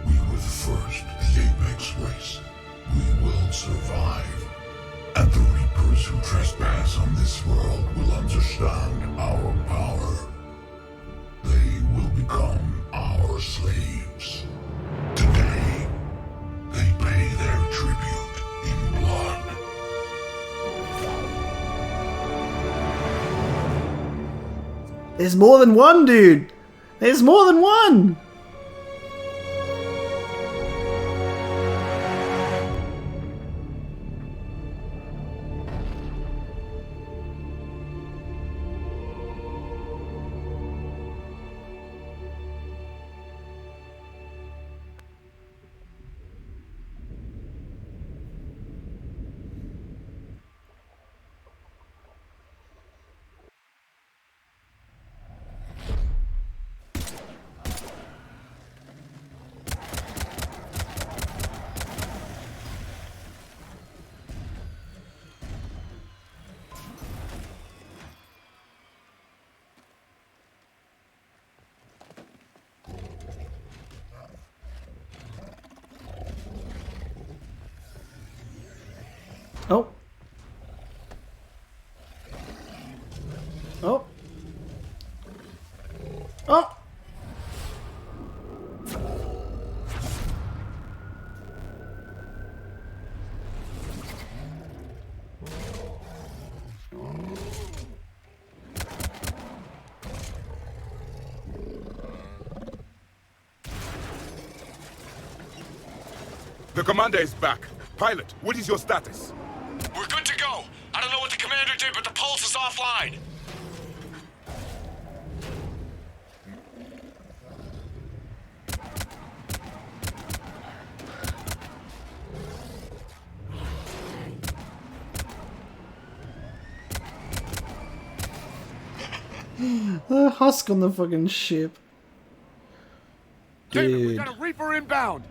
We were the first, the Apex race. We will survive. And the Reapers who trespass on this world will understand our power. They will become our slaves. Today, they pay their tribute in blood. There's more than one, dude! There's more than one! Oh. Oh. Oh. The commander is back. Pilot, what is your status? We're good to go. I don't know what the commander did, but the pulse is offline. The husk on the fucking ship. David, we Dude. got a Reaper inbound.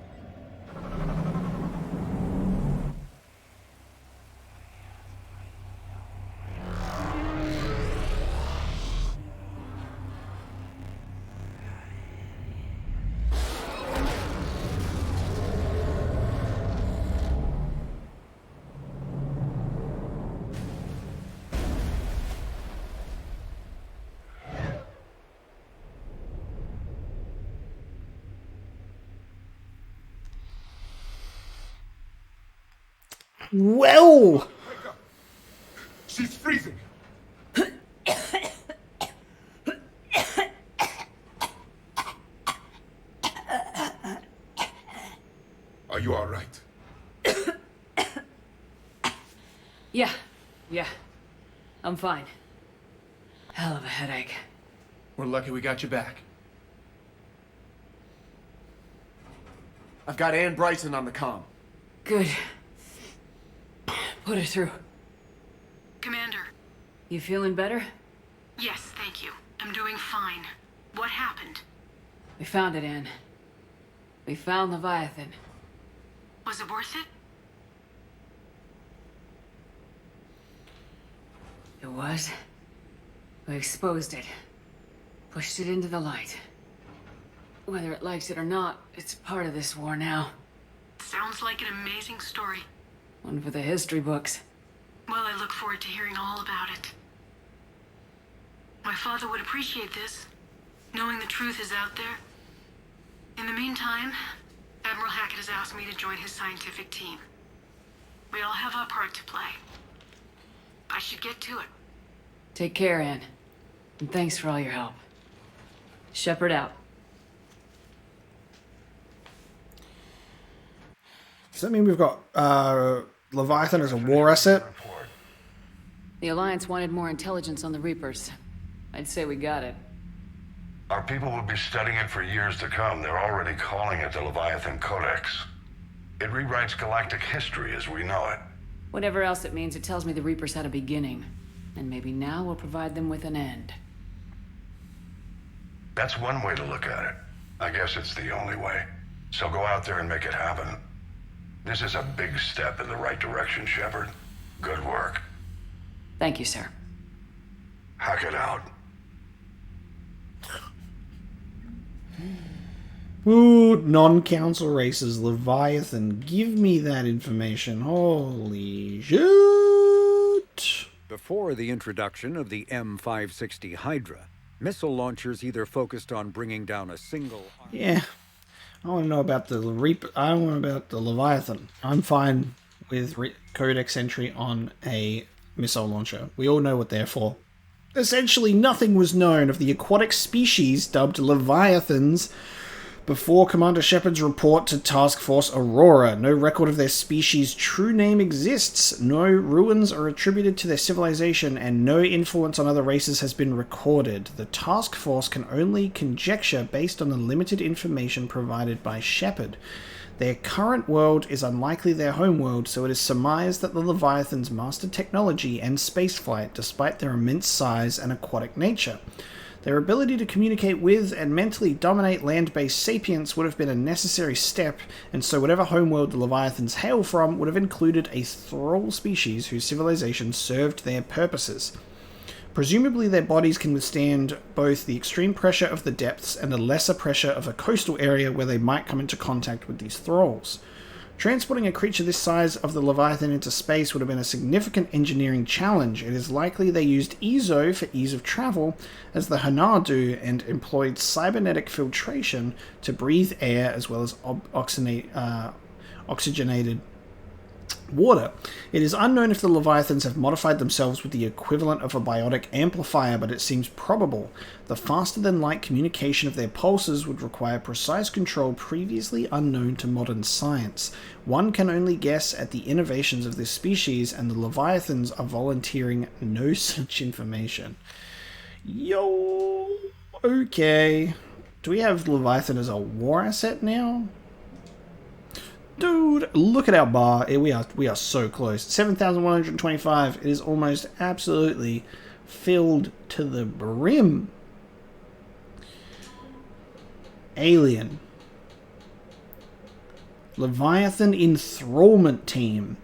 Well. She's freezing. Are you all right? Yeah. I'm fine. Hell of a headache. We're lucky we got you back. I've got Ann Bryson on the comm. Good. Put her through. Commander. You feeling better? Yes, thank you. I'm doing fine. What happened? We found it, Ann. We found Leviathan. Was it worth it? It was. We exposed it. Pushed it into the light. Whether it likes it or not, it's part of this war now. Sounds like an amazing story. One for the history books. Well, I look forward to hearing all about it. My father would appreciate this, knowing the truth is out there. In the meantime, Admiral Hackett has asked me to join his scientific team. We all have our part to play. I should get to it. Take care, Ann. And thanks for all your help. Shepard out. Does that mean we've got Leviathan as a war asset? The Alliance wanted more intelligence on the Reapers. I'd say we got it. Our people will be studying it for years to come. They're already calling it the Leviathan Codex. It rewrites galactic history as we know it. Whatever else it means, it tells me the Reapers had a beginning. And maybe now we'll provide them with an end. That's one way to look at it. I guess it's the only way. So go out there and make it happen. This is a big step in the right direction, Shepard. Good work. Thank you, sir. Hack it out. Ooh, non-council races, Leviathan. Give me that information. Holy shit. Before the introduction of the M560 Hydra, missile launchers either focused on bringing down a single... Yeah. I want to know about the Reaper. I want to know about the Leviathan. I'm fine with codex entry on a missile launcher. We all know what they're for. Essentially, nothing was known of the aquatic species dubbed Leviathans before Commander Shepard's report to Task Force Aurora. No record of their species' true name exists, no ruins are attributed to their civilization, and no influence on other races has been recorded. The Task Force can only conjecture based on the limited information provided by Shepard. Their current world is unlikely their homeworld, so it is surmised that the Leviathans mastered technology and spaceflight despite their immense size and aquatic nature. Their ability to communicate with and mentally dominate land-based sapients would have been a necessary step, and so whatever homeworld the Leviathans hail from would have included a thrall species whose civilization served their purposes. Presumably their bodies can withstand both the extreme pressure of the depths and the lesser pressure of a coastal area where they might come into contact with these thralls. Transporting a creature this size of the Leviathan into space would have been a significant engineering challenge. It is likely they used EZO for ease of travel, as the Hanar do, and employed cybernetic filtration to breathe air as well as oxygenated water. It is unknown if the Leviathans have modified themselves with the equivalent of a biotic amplifier, but it seems probable. The faster-than-light communication of their pulses would require precise control previously unknown to modern science. One can only guess at the innovations of this species, and the Leviathans are volunteering no such information. Yo! Okay. Do we have Leviathan as a war asset now? Dude, look at our bar. We are so close. 7,125. It is almost absolutely filled to the brim. Alien. Leviathan Enthrallment Team.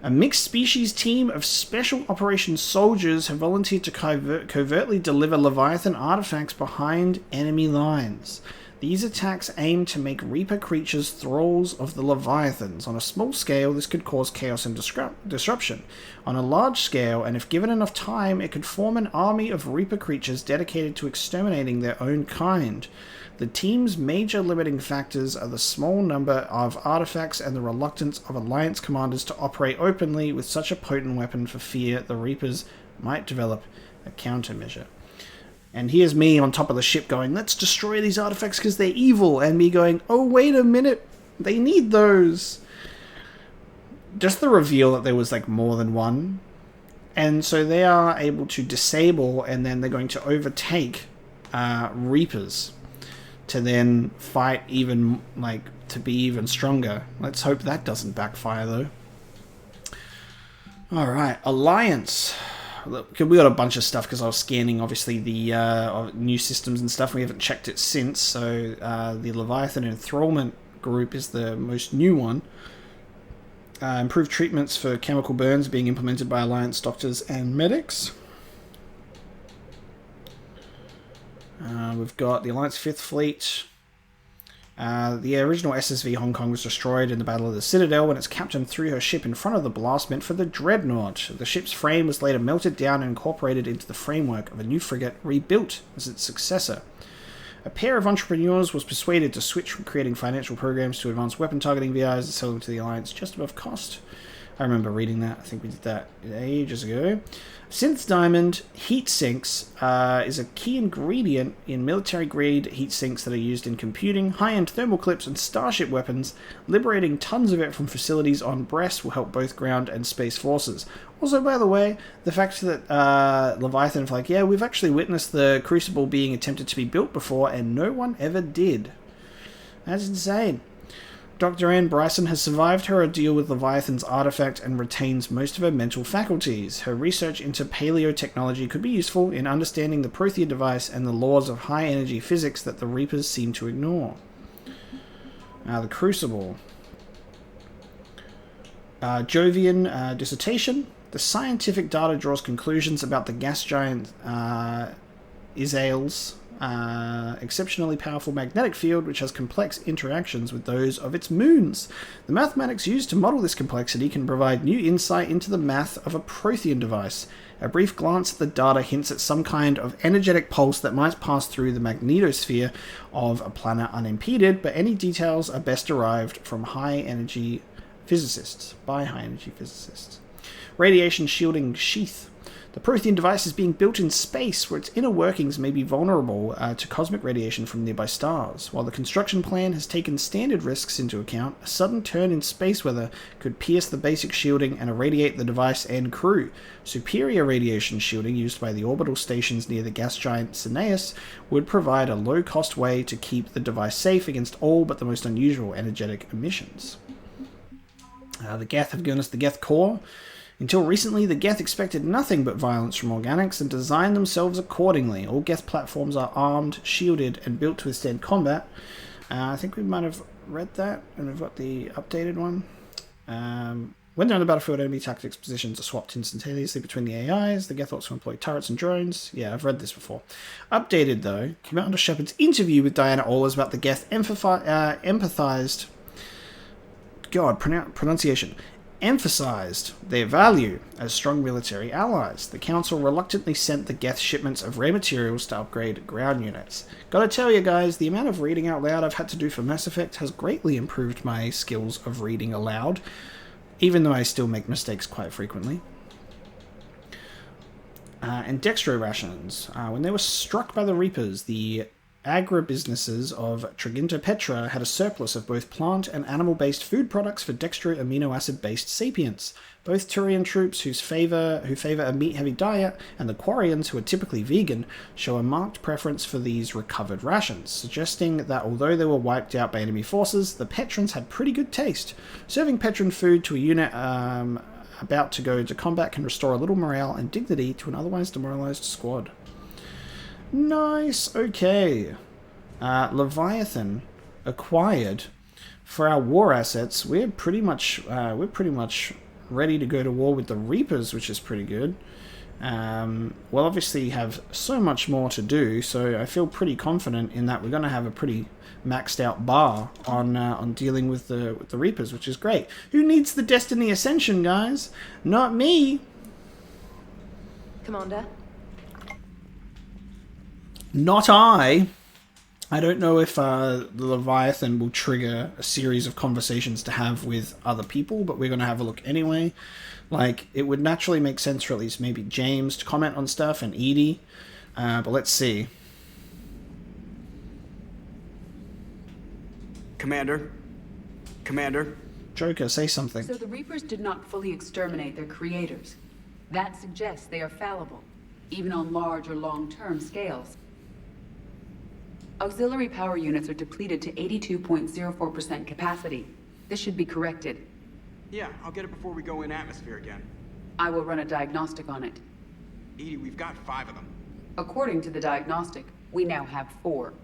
A mixed species team of special operations soldiers have volunteered to covertly deliver Leviathan artifacts behind enemy lines. These attacks aim to make Reaper creatures thralls of the Leviathans. On a small scale, this could cause chaos and disruption. On a large scale, and if given enough time, it could form an army of Reaper creatures dedicated to exterminating their own kind. The team's major limiting factors are the small number of artifacts and the reluctance of Alliance commanders to operate openly with such a potent weapon for fear the Reapers might develop a countermeasure. And here's me on top of the ship going, let's destroy these artifacts because they're evil. And me going, oh, wait a minute. They need those. Just the reveal that there was like more than one. And so they are able to disable and then they're going to overtake Reapers to then fight even, like, to be even stronger. Let's hope that doesn't backfire though. Alright, Alliance. We got a bunch of stuff because I was scanning, obviously, the new systems and stuff. We haven't checked it since, so the Leviathan Enthrallment group is the most new one. Improved treatments for chemical burns being implemented by Alliance doctors and medics. We've got the Alliance 5th Fleet. The original SSV Hong Kong was destroyed in the Battle of the Citadel when its captain threw her ship in front of the blast meant for the Dreadnought. The ship's frame was later melted down and incorporated into the framework of a new frigate rebuilt as its successor. A pair of entrepreneurs was persuaded to switch from creating financial programs to advanced weapon targeting VIs and sell them to the Alliance just above cost. I remember reading that. I think we did that ages ago. Synth Diamond heat sinks is a key ingredient in military-grade heat sinks that are used in computing, high-end thermal clips, and starship weapons. Liberating tons of it from facilities on Brest will help both ground and space forces. Also, by the way, the fact that Leviathan is like, yeah, we've actually witnessed the Crucible being attempted to be built before, and no one ever did. That's insane. Dr. Anne Bryson has survived her ordeal with Leviathan's artifact and retains most of her mental faculties. Her research into paleotechnology could be useful in understanding the Prothean device and the laws of high-energy physics that the Reapers seem to ignore. The Crucible. Jovian dissertation. The scientific data draws conclusions about the gas giant Izrael's exceptionally powerful magnetic field, which has complex interactions with those of its moons. The mathematics used to model this complexity can provide new insight into the math of a Prothean device. A brief glance at the data hints at some kind of energetic pulse that might pass through the magnetosphere of a planet unimpeded, but any details are best derived from by high-energy physicists. Radiation shielding sheath. The Prothean device is being built in space, where its inner workings may be vulnerable to cosmic radiation from nearby stars. While the construction plan has taken standard risks into account, a sudden turn in space weather could pierce the basic shielding and irradiate the device and crew. Superior radiation shielding used by the orbital stations near the gas giant Cineas would provide a low-cost way to keep the device safe against all but the most unusual energetic emissions. The Geth have given us the Geth core. Until recently, the Geth expected nothing but violence from organics and designed themselves accordingly. All Geth platforms are armed, shielded, and built to withstand combat. I think we might have read that, and we've got the updated one. When they're on the battlefield, enemy tactics positions are swapped instantaneously between the AIs. The Geth also employ turrets and drones. Yeah, I've read this before. Updated, though, Commander Shepard's interview with Diana Ollers about the Geth empathized... God, pronunciation... emphasized their value as strong military allies. The Council reluctantly sent the Geth shipments of rare materials to upgrade ground units. Gotta tell you guys, the amount of reading out loud I've had to do for Mass Effect has greatly improved my skills of reading aloud, even though I still make mistakes quite frequently. And dextro rations. When they were struck by the Reapers, the agribusinesses of Traginta Petra had a surplus of both plant and animal-based food products for dextro amino acid-based sapients. Both Turian troops who favor a meat-heavy diet and the Quarians, who are typically vegan, show a marked preference for these recovered rations, suggesting that although they were wiped out by enemy forces, the Petrans had pretty good taste. Serving Petran food to a unit about to go into combat can restore a little morale and dignity to an otherwise demoralized squad. Nice, okay. Leviathan acquired. For our war assets, we're pretty much ready to go to war with the Reapers, which is pretty good. We'll obviously have so much more to do, so I feel pretty confident in that we're going to have a pretty maxed out bar on dealing with the Reapers, which is great. Who needs the Destiny Ascension, guys? Not me. Commander. Not I. I don't know if the Leviathan will trigger a series of conversations to have with other people, but we're going to have a look anyway. Like, it would naturally make sense for at least maybe James to comment on stuff and Edie, but let's see. Commander? Joker, say something. So the Reapers did not fully exterminate their creators. That suggests they are fallible, even on large or long-term scales. Auxiliary power units are depleted to 82.04% capacity. This should be corrected. Yeah, I'll get it before we go in atmosphere again. I will run a diagnostic on it. Edie, we've got 5 of them. According to the diagnostic, we now have 4.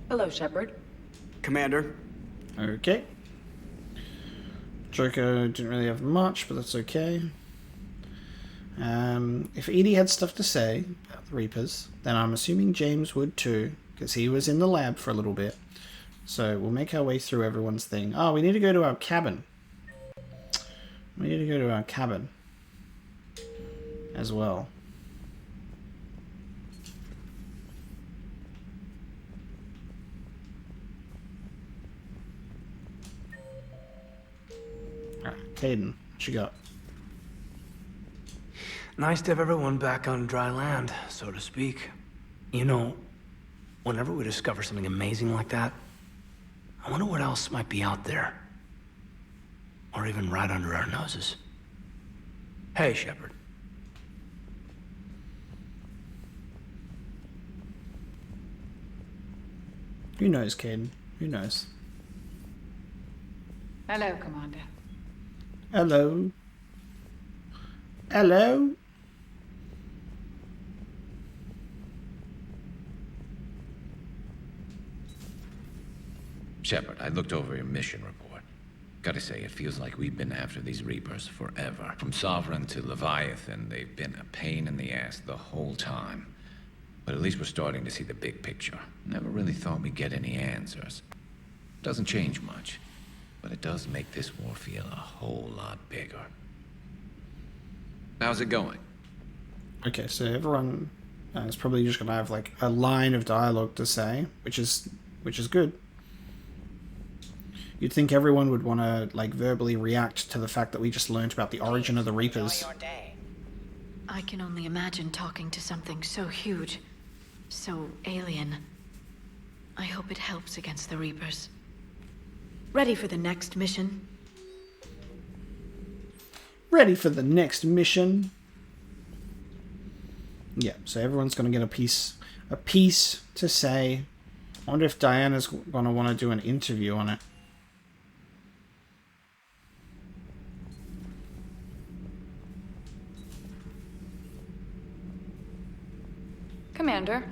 Hello, Shepard. Commander. Okay. Joker didn't really have much, but that's okay. If Edie had stuff to say about the Reapers, then I'm assuming James would too, because he was in the lab for a little bit. So we'll make our way through everyone's thing. Oh, we need to go to our cabin. We need to go to our cabin as well. Alright, Caden, what you got? Nice to have everyone back on dry land, so to speak. You know, whenever we discover something amazing like that, I wonder what else might be out there. Or even right under our noses. Hey, Shepard. Who knows, Caden? Who knows? Hello, Commander. Hello. Hello. Shepard, I looked over your mission report. Gotta say, it feels like we've been after these Reapers forever. From Sovereign to Leviathan, they've been a pain in the ass the whole time. But at least we're starting to see the big picture. Never really thought we'd get any answers. Doesn't change much, but it does make this war feel a whole lot bigger. How's it going? Okay, so everyone is probably just gonna have like a line of dialogue to say, which is good. You'd think everyone would want to like verbally react to the fact that we just learned about the origin of the Reapers. I can only imagine talking to something so huge, so alien. I hope it helps against the Reapers. Ready for the next mission? Ready for the next mission. Yeah, so everyone's gonna get a piece to say. I wonder if Diana's gonna want to do an interview on it. Commander.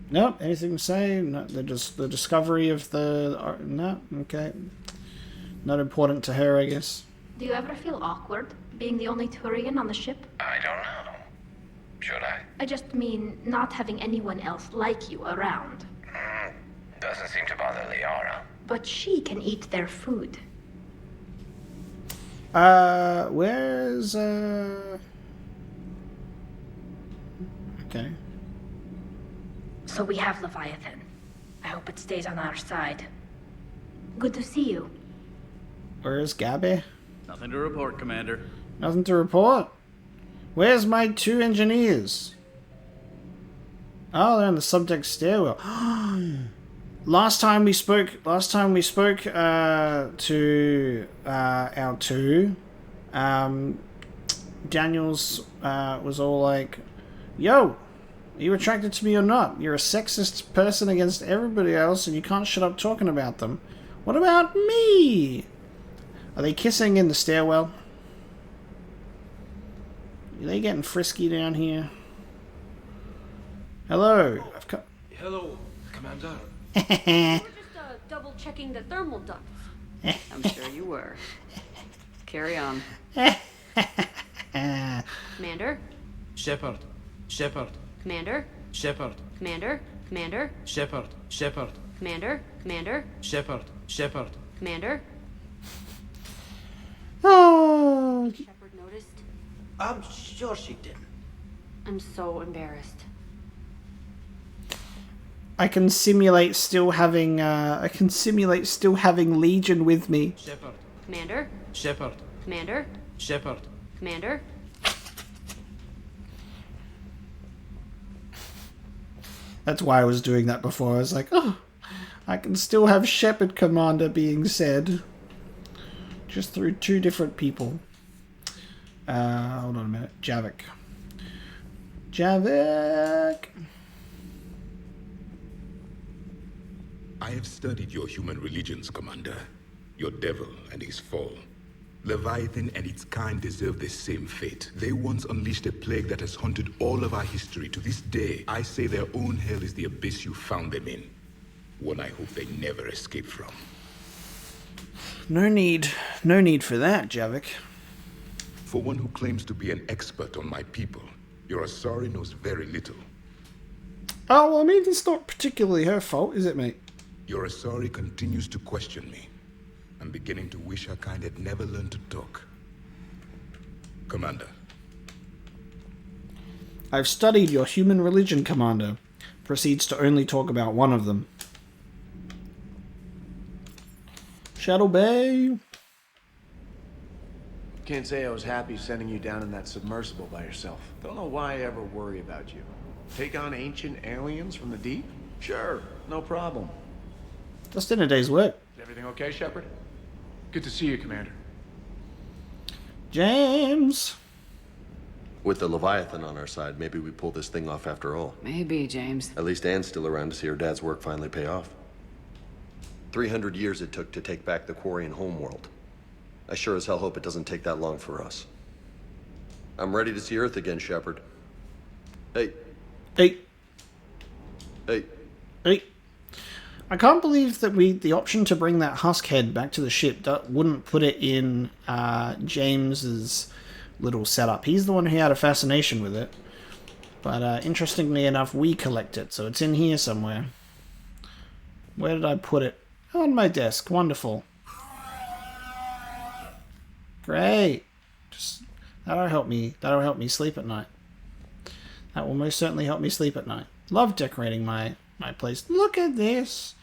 Nope. Anything to say? No, the discovery of the... no? Okay. Not important to her, I guess. Do you ever feel awkward, being the only Turian on the ship? I don't know. Should I? I just mean not having anyone else like you around. Doesn't seem to bother Liara. But she can eat their food. Where's, okay. So we have Leviathan. I hope it stays on our side. Good to see you. Where's Gabby? Nothing to report, Commander. Nothing to report. Where's my 2 engineers? Oh, they're in the subdeck stairwell. Last time we spoke to our 2, Daniels was all like, "Yo, are you attracted to me or not? You're a sexist person against everybody else and you can't shut up talking about them. What about me?" Are they kissing in the stairwell? Are they getting frisky down here? Hello. Hello, Commander. We're just double checking the thermal ducts. I'm sure you were. Carry on. Commander? Shepard. Commander? Shepard. Commander? Shepard. Commander? Shepard. Commander? Oh. Shepard noticed? I'm sure she didn't. I'm so embarrassed. I can simulate still having Legion with me. Shepard. Commander? Shepard. Commander? Commander? That's why I was doing that before. I was like, oh, I can still have Shepard Commander being said. Just through 2 different people. Hold on a minute. Javik. I have studied your human religions, Commander. Your devil and his fall. Leviathan and its kind deserve the same fate. They once unleashed a plague that has haunted all of our history to this day. I say their own hell is the abyss you found them in. One I hope they never escape from. No need for that, Javik. For one who claims to be an expert on my people, your Asari knows very little. Oh, well, I mean, it's not particularly her fault, is it, mate? Your Asari continues to question me. I'm beginning to wish her kind had never learned to talk. Commander. I've studied your human religion, Commander. Proceeds to only talk about one of them. Shadow Bay. Can't say I was happy sending you down in that submersible by yourself. Don't know why I ever worry about you. Take on ancient aliens from the deep? Sure, no problem. Just in a day's work. Is everything okay, Shepard? Good to see you, Commander. James! With the Leviathan on our side, maybe we pull this thing off after all. Maybe, James. At least Anne's still around to see her dad's work finally pay off. 300 years it took to take back the Quarian homeworld. I sure as hell hope it doesn't take that long for us. I'm ready to see Earth again, Shepard. Hey. Hey. Hey. Hey. I can't believe that the option to bring that husk head back to the ship wouldn't put it in James's little setup. He's the one who had a fascination with it. But interestingly enough, we collect it, so it's in here somewhere. Where did I put it? On my desk. Wonderful. Great. That'll help me sleep at night. That will most certainly help me sleep at night. Love decorating my place. Look at this.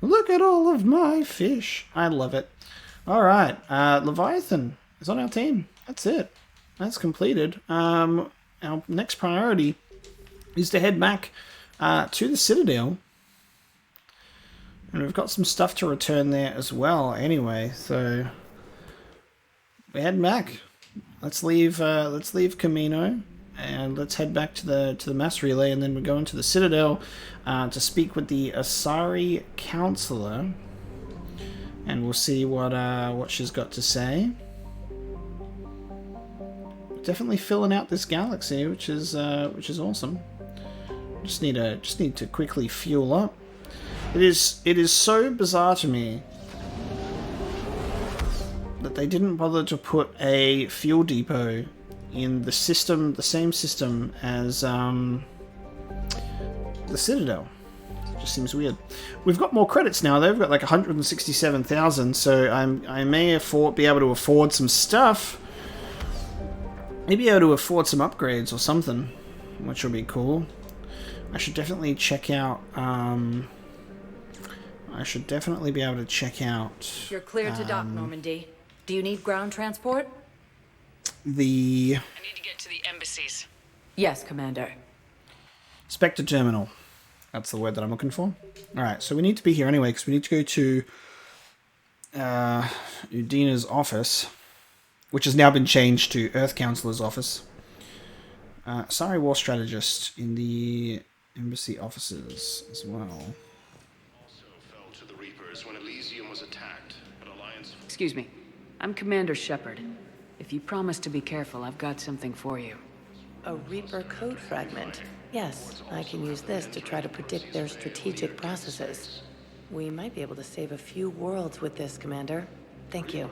Look at all of my fish. I love it. All right. Leviathan is on our team. That's it. That's completed. Our next priority is to head back to the Citadel. And we've got some stuff to return there as well anyway, so we're heading back. Let's leave Camino and let's head back to the mass relay, and then we're going to the Citadel to speak with the Asari Counselor, and we'll see what she's got to say. Definitely filling out this galaxy, which is awesome. Just need to quickly fuel up. It is so bizarre to me that they didn't bother to put a fuel depot in the same system as the Citadel. It just seems weird. We've got more credits now. They've got like 167,000, so I may be able to afford some stuff. Maybe able to afford some upgrades or something, which will be cool. I should definitely check out. I should definitely be able to check out. You're clear to dock, Normandy. Do you need ground transport? I need to get to the embassies. Yes, Commander. Spectre Terminal. That's the word that I'm looking for. Alright, so we need to be here anyway, because we need to go to Udina's office, which has now been changed to Earth Counselor's office. Sorry, War Strategist in the embassy offices as well. Excuse me. I'm Commander Shepard. If you promise to be careful, I've got something for you. A Reaper code fragment. Yes, I can use this to try to predict their strategic processes. We might be able to save a few worlds with this, Commander. Thank you.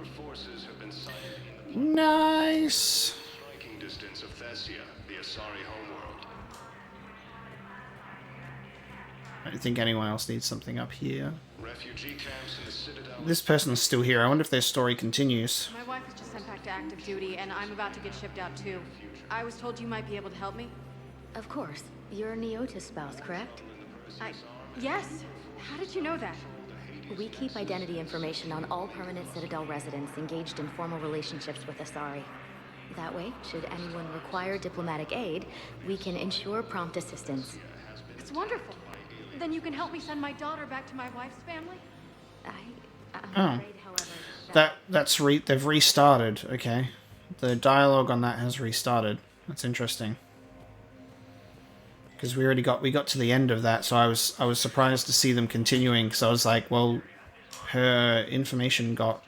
Nice. Striking distance of Thessia, the Asari homeworld. I don't think anyone else needs something up here. Refugee camps in the Citadel. This person's still here. I wonder if their story continues. My wife was just sent back to active duty, and I'm about to get shipped out too. I was told you might be able to help me. Of course. You're Neota's spouse, correct? Yes. How did you know that? We keep identity information on all permanent Citadel residents engaged in formal relationships with Asari. That way, should anyone require diplomatic aid, we can ensure prompt assistance. It's wonderful. Then you can help me send my daughter back to my wife's family? I'm afraid, however, They've restarted. Okay, the dialogue on that has restarted. That's interesting. Because we got to the end of that, so I was surprised to see them continuing. Because I was like, well, her information got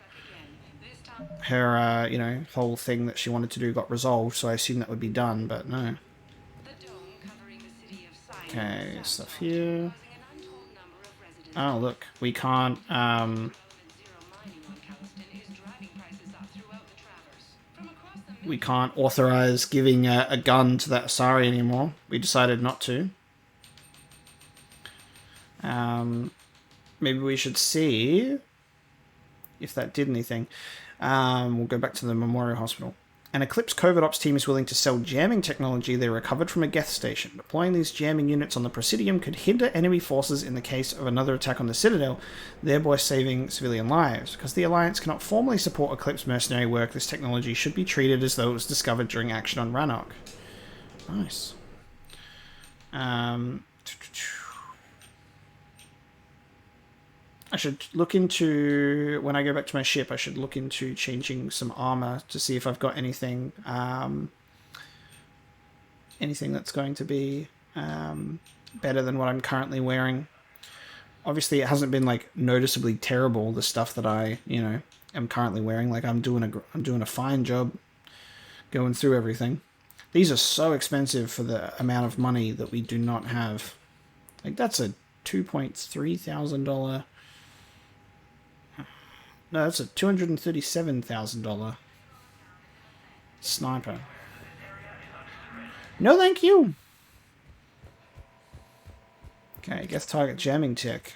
her whole thing that she wanted to do got resolved, so I assumed that would be done, but no. Okay, stuff here. Oh look, we can't authorize giving a gun to that Asari anymore. We decided not to. Maybe we should see if that did anything. We'll go back to the Memorial Hospital. An Eclipse Covert Ops team is willing to sell jamming technology they recovered from a Geth station. Deploying these jamming units on the Presidium could hinder enemy forces in the case of another attack on the Citadel, thereby saving civilian lives. Because the Alliance cannot formally support Eclipse mercenary work, this technology should be treated as though it was discovered during action on Rannoch. Nice. I should look into, when I go back to my ship, I should look into changing some armor to see if I've got anything, anything that's going to be better than what I'm currently wearing. Obviously, it hasn't been like noticeably terrible. The stuff that I, am currently wearing. Like I'm doing a fine job going through everything. These are so expensive for the amount of money that we do not have. Like that's a $2,300. No, that's a $237,000 sniper. No, thank you. Okay, guess target jamming tech.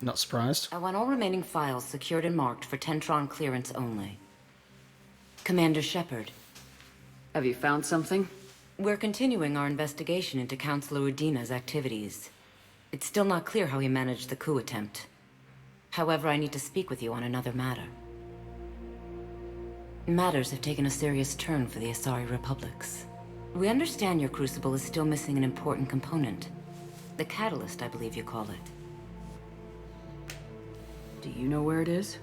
Not surprised. I want all remaining files secured and marked for Tentron clearance only. Commander Shepard. Have you found something? We're continuing our investigation into Councilor Udina's activities. It's still not clear how he managed the coup attempt. However, I need to speak with you on another matter. Matters have taken a serious turn for the Asari Republics. We understand your crucible is still missing an important component. The catalyst, I believe you call it. Do you know where it is?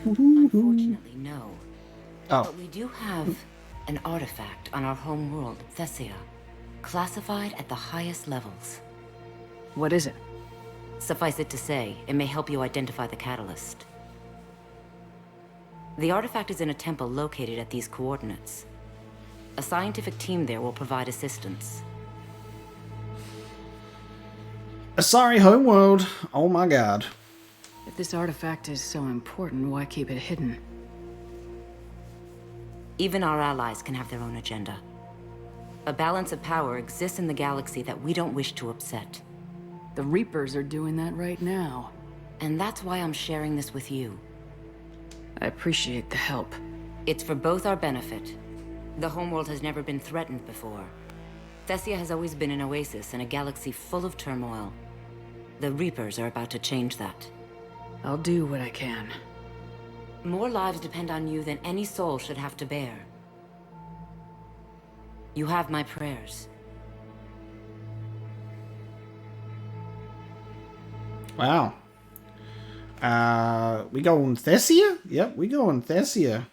Unfortunately, no. Oh. But we do have an artifact on our home world, Thessia, classified at the highest levels. What is it? Suffice it to say, it may help you identify the catalyst. The artifact is in a temple located at these coordinates. A scientific team there will provide assistance. Asari homeworld. Oh my god. If this artifact is so important, why keep it hidden? Even our allies can have their own agenda. A balance of power exists in the galaxy that we don't wish to upset. The Reapers are doing that right now. And that's why I'm sharing this with you. I appreciate the help. It's for both our benefit. The homeworld has never been threatened before. Thessia has always been an oasis in a galaxy full of turmoil. The Reapers are about to change that. I'll do what I can. More lives depend on you than any soul should have to bear. You have my prayers. Wow. We go on Thessia? Yep, we go on Thessia.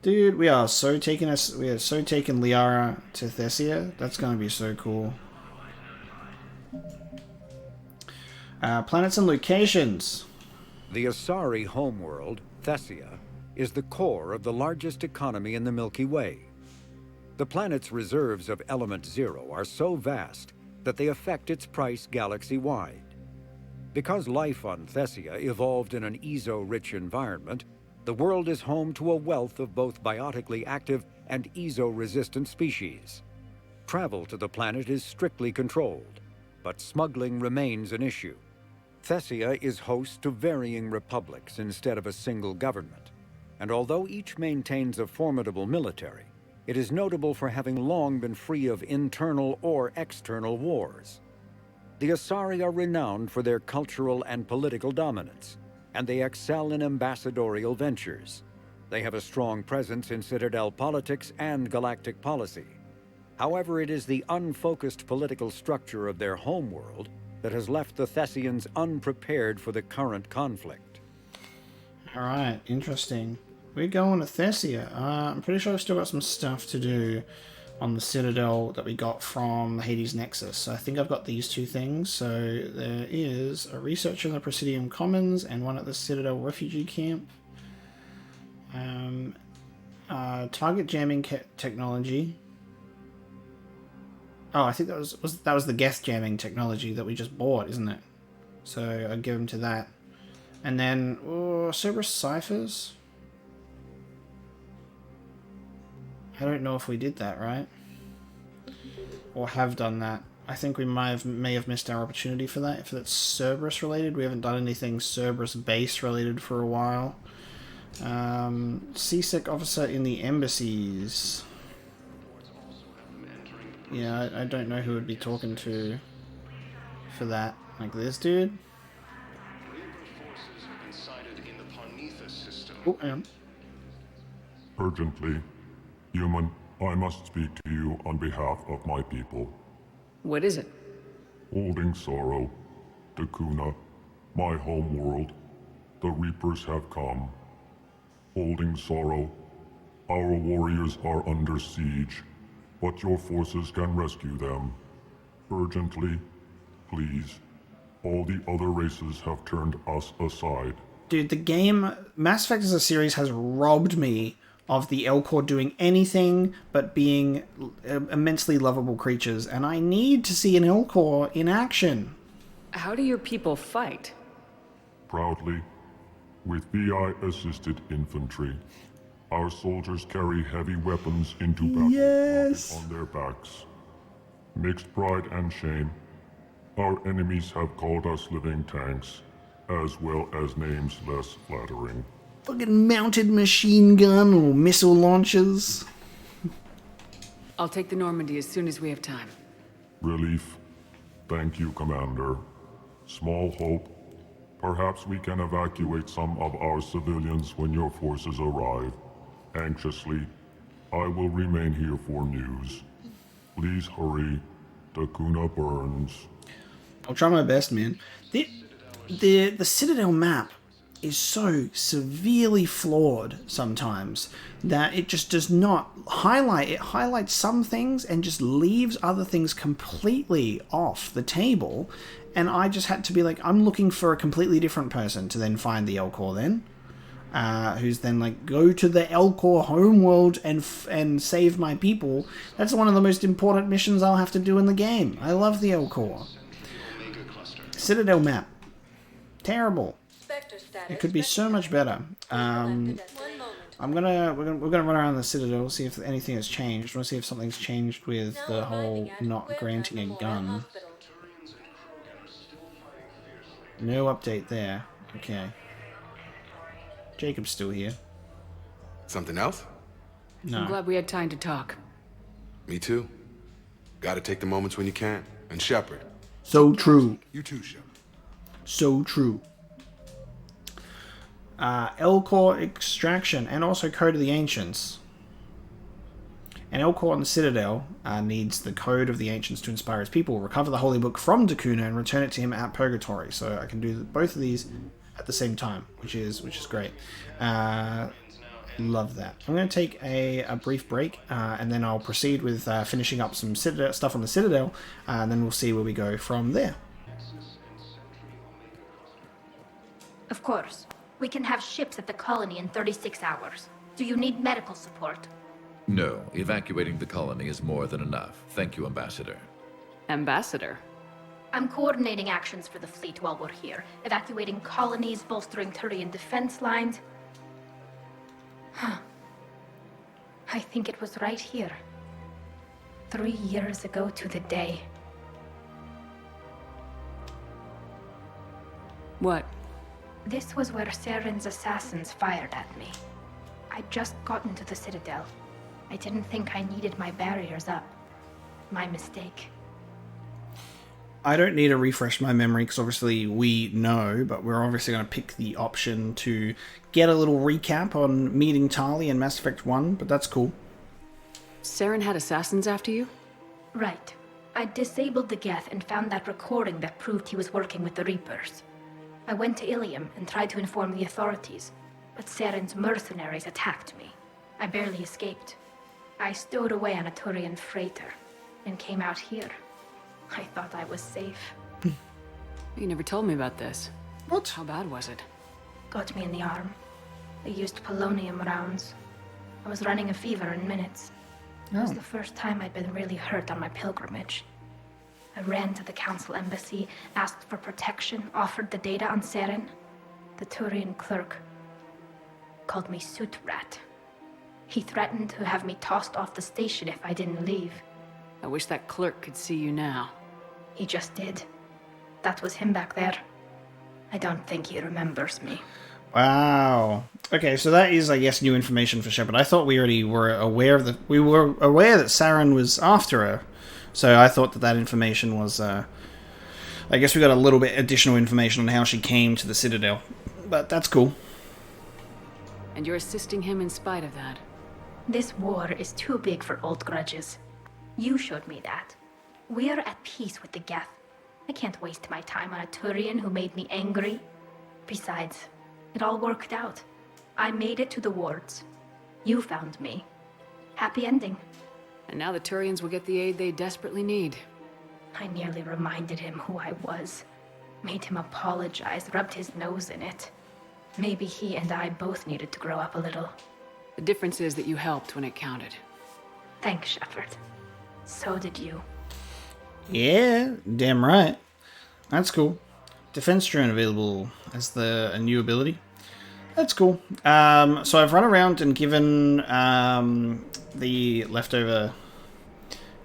Dude, we are so taking Liara to Thessia. That's gonna be so cool. Planets and locations. The Asari homeworld, Thessia, is the core of the largest economy in the Milky Way. The planet's reserves of Element Zero are so vast that they affect its price galaxy-wide. Because life on Thessia evolved in an Ezo-rich environment, the world is home to a wealth of both biotically active and Ezo-resistant species. Travel to the planet is strictly controlled, but smuggling remains an issue. Thessia is host to varying republics instead of a single government, and although each maintains a formidable military, it is notable for having long been free of internal or external wars. The Asari are renowned for their cultural and political dominance, and they excel in ambassadorial ventures. They have a strong presence in Citadel politics and galactic policy. However, it is the unfocused political structure of their homeworld that has left the Thessians unprepared for the current conflict. Alright, interesting. We're going to Thessia. I'm pretty sure I've still got some stuff to do on the Citadel that we got from the Hades Nexus. So I think I've got these two things. So there is a research in the Presidium Commons and one at the Citadel Refugee Camp. Target jamming technology. Oh, I think that was the Geth jamming technology that we just bought, isn't it? So I'll give him to that. And then Cerberus ciphers. I don't know if we did that, right? Or have done that. I think we may have missed our opportunity for that. If that's Cerberus related, we haven't done anything Cerberus base related for a while. Seasick officer in the embassies. Yeah, I don't know who would be talking to for that. Like this dude? Oh, hang on. Urgently. Human, I must speak to you on behalf of my people. What is it? Holding sorrow. Takuna, my home world. The Reapers have come. Holding sorrow, our warriors are under siege, but your forces can rescue them. Urgently, please. All the other races have turned us aside. Dude, the game, Mass Effect as a series has robbed me of the Elcor doing anything but being immensely lovable creatures, and I need to see an Elcor in action. How do your people fight? Proudly, with VI-assisted infantry. Our soldiers carry heavy weapons into battle mounted on their backs. Mixed pride and shame, our enemies have called us living tanks, as well as names less flattering. Fucking mounted machine gun or missile launchers. I'll take the Normandy as soon as we have time. Relief. Thank you, Commander. Small hope. Perhaps we can evacuate some of our civilians when your forces arrive. Anxiously, I will remain here for news. Please hurry. Takuna burns. I'll try my best, man. The Citadel map is so severely flawed sometimes that it just does not highlight. It highlights some things and just leaves other things completely off the table. And I just had to be like, I'm looking for a completely different person to then find the Elcor then. Who's then like, go to the Elcor homeworld and save my people. That's one of the most important missions I'll have to do in the game. I love the Elcor. Citadel map. Terrible. It could be so much better. We're gonna run around the Citadel, see if anything has changed. I want to see if something's changed with the whole not granting a gun. No update there. Okay. Jacob's still here. Something else? No. I'm glad we had time to talk. Me too. Gotta take the moments when you can. And Shepard. So true. You too, Shepard. So true. Elcor extraction and also Code of the Ancients. And Elcor on the Citadel needs the Code of the Ancients to inspire his people, recover the Holy Book from Takuna, and return it to him at Purgatory. So I can do both of these at the same time, which is great. Love that. I'm going to take a brief break, and then I'll proceed with finishing up some stuff on the Citadel, and then we'll see where we go from there. Of course. We can have ships at the colony in 36 hours. Do you need medical support? No, evacuating the colony is more than enough. Thank you, Ambassador. Ambassador? I'm coordinating actions for the fleet while we're here. Evacuating colonies, bolstering Turian defense lines. I think it was right here. 3 years ago to the day. What? This was where Saren's assassins fired at me. I'd just gotten to the Citadel. I didn't think I needed my barriers up. My mistake. I don't need to refresh my memory because obviously we know, but we're obviously going to pick the option to get a little recap on meeting Tali in Mass Effect 1, but that's cool. Saren had assassins after you? Right. I disabled the Geth and found that recording that proved he was working with the Reapers. I went to Ilium and tried to inform the authorities, but Saren's mercenaries attacked me. I barely escaped. I stowed away on a Turian freighter and came out here. I thought I was safe. You never told me about this. What? How bad was it? Got me in the arm. They used polonium rounds. I was running a fever in minutes. It was the first time I'd been really hurt on my pilgrimage. I ran to the Council embassy, asked for protection, offered the data on Saren. The Turian clerk called me Soot Rat. He threatened to have me tossed off the station if I didn't leave. I wish that clerk could see you now. He just did. That was him back there. I don't think he remembers me. Wow. Okay, so that is, I guess, new information for Shepard. I thought we already were aware of that Saren was after her. So I thought that information was, I guess we got a little bit additional information on how she came to the Citadel. But that's cool. And you're assisting him in spite of that. This war is too big for old grudges. You showed me that. We are at peace with the Geth. I can't waste my time on a Turian who made me angry. Besides, It all worked out. I made it to the wards. You found me. Happy ending. And now the Turians will get the aid they desperately need. I nearly reminded him who I was. Made him apologize, rubbed his nose in it. Maybe he and I both needed to grow up a little. The difference is that you helped when it counted. Thanks, Shepard. So did you. Yeah, damn right. That's cool. Defense drone available as a new ability. That's cool. So I've run around and given the leftover,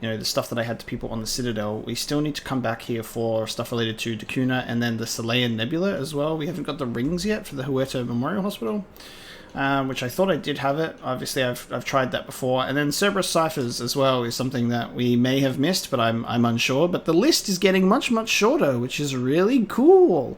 the stuff that I had to people on the Citadel. We still need to come back here for stuff related to Dakuna and then the Selayan Nebula as well. We haven't got the rings yet for the Huerta Memorial Hospital, which I thought I did have it. Obviously, I've tried that before. And then Cerberus Ciphers as well is something that we may have missed, but I'm unsure. But the list is getting much, much shorter, which is really cool,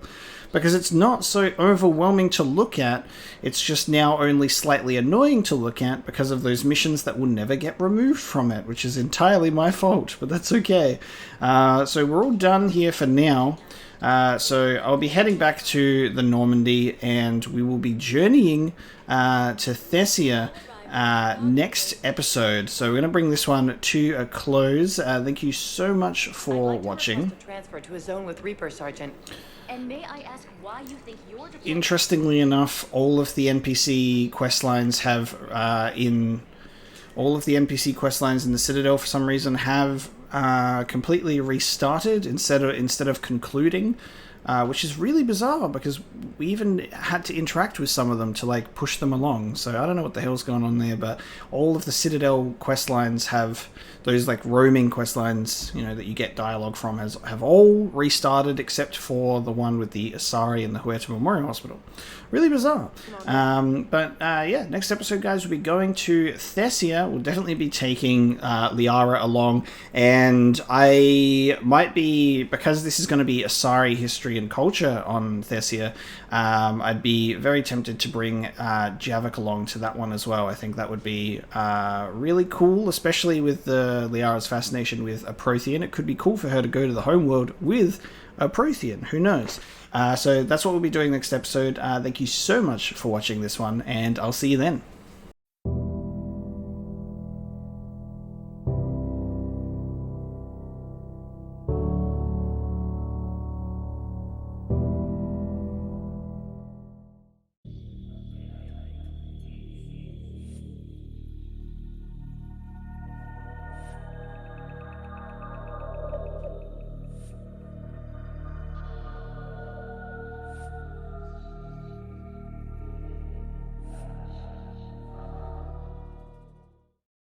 because it's not so overwhelming to look at. It's just now only slightly annoying to look at because of those missions that will never get removed from it, which is entirely my fault, but that's okay. So we're all done here for now. So I'll be heading back to the Normandy, and we will be journeying to Thessia next episode. So we're going to bring this one to a close. Thank you so much for watching. Transfer to a zone with Reaper, Sergeant. And may I ask why you think you're... Interestingly enough, all of the NPC quest lines have all of the NPC quest lines in the Citadel for some reason have completely restarted instead of concluding, which is really bizarre because we even had to interact with some of them to like push them along. So I don't know what the hell's going on there, but all of the Citadel quest lines have those like roaming quest lines, that you get dialogue from, have all restarted except for the one with the Asari and the Huerta Memorial Hospital. Really bizarre. Yeah, next episode, guys, we'll be going to Thessia. We'll definitely be taking Liara along, and I might be, because this is going to be Asari history and culture on Thessia, I'd be very tempted to bring Javik along to that one as well. I think that would be really cool, especially with Liara's fascination with a Prothean. It could be cool for her to go to the homeworld with a Prothean. Who knows? So that's what we'll be doing next episode. Thank you so much for watching this one, and I'll see you then.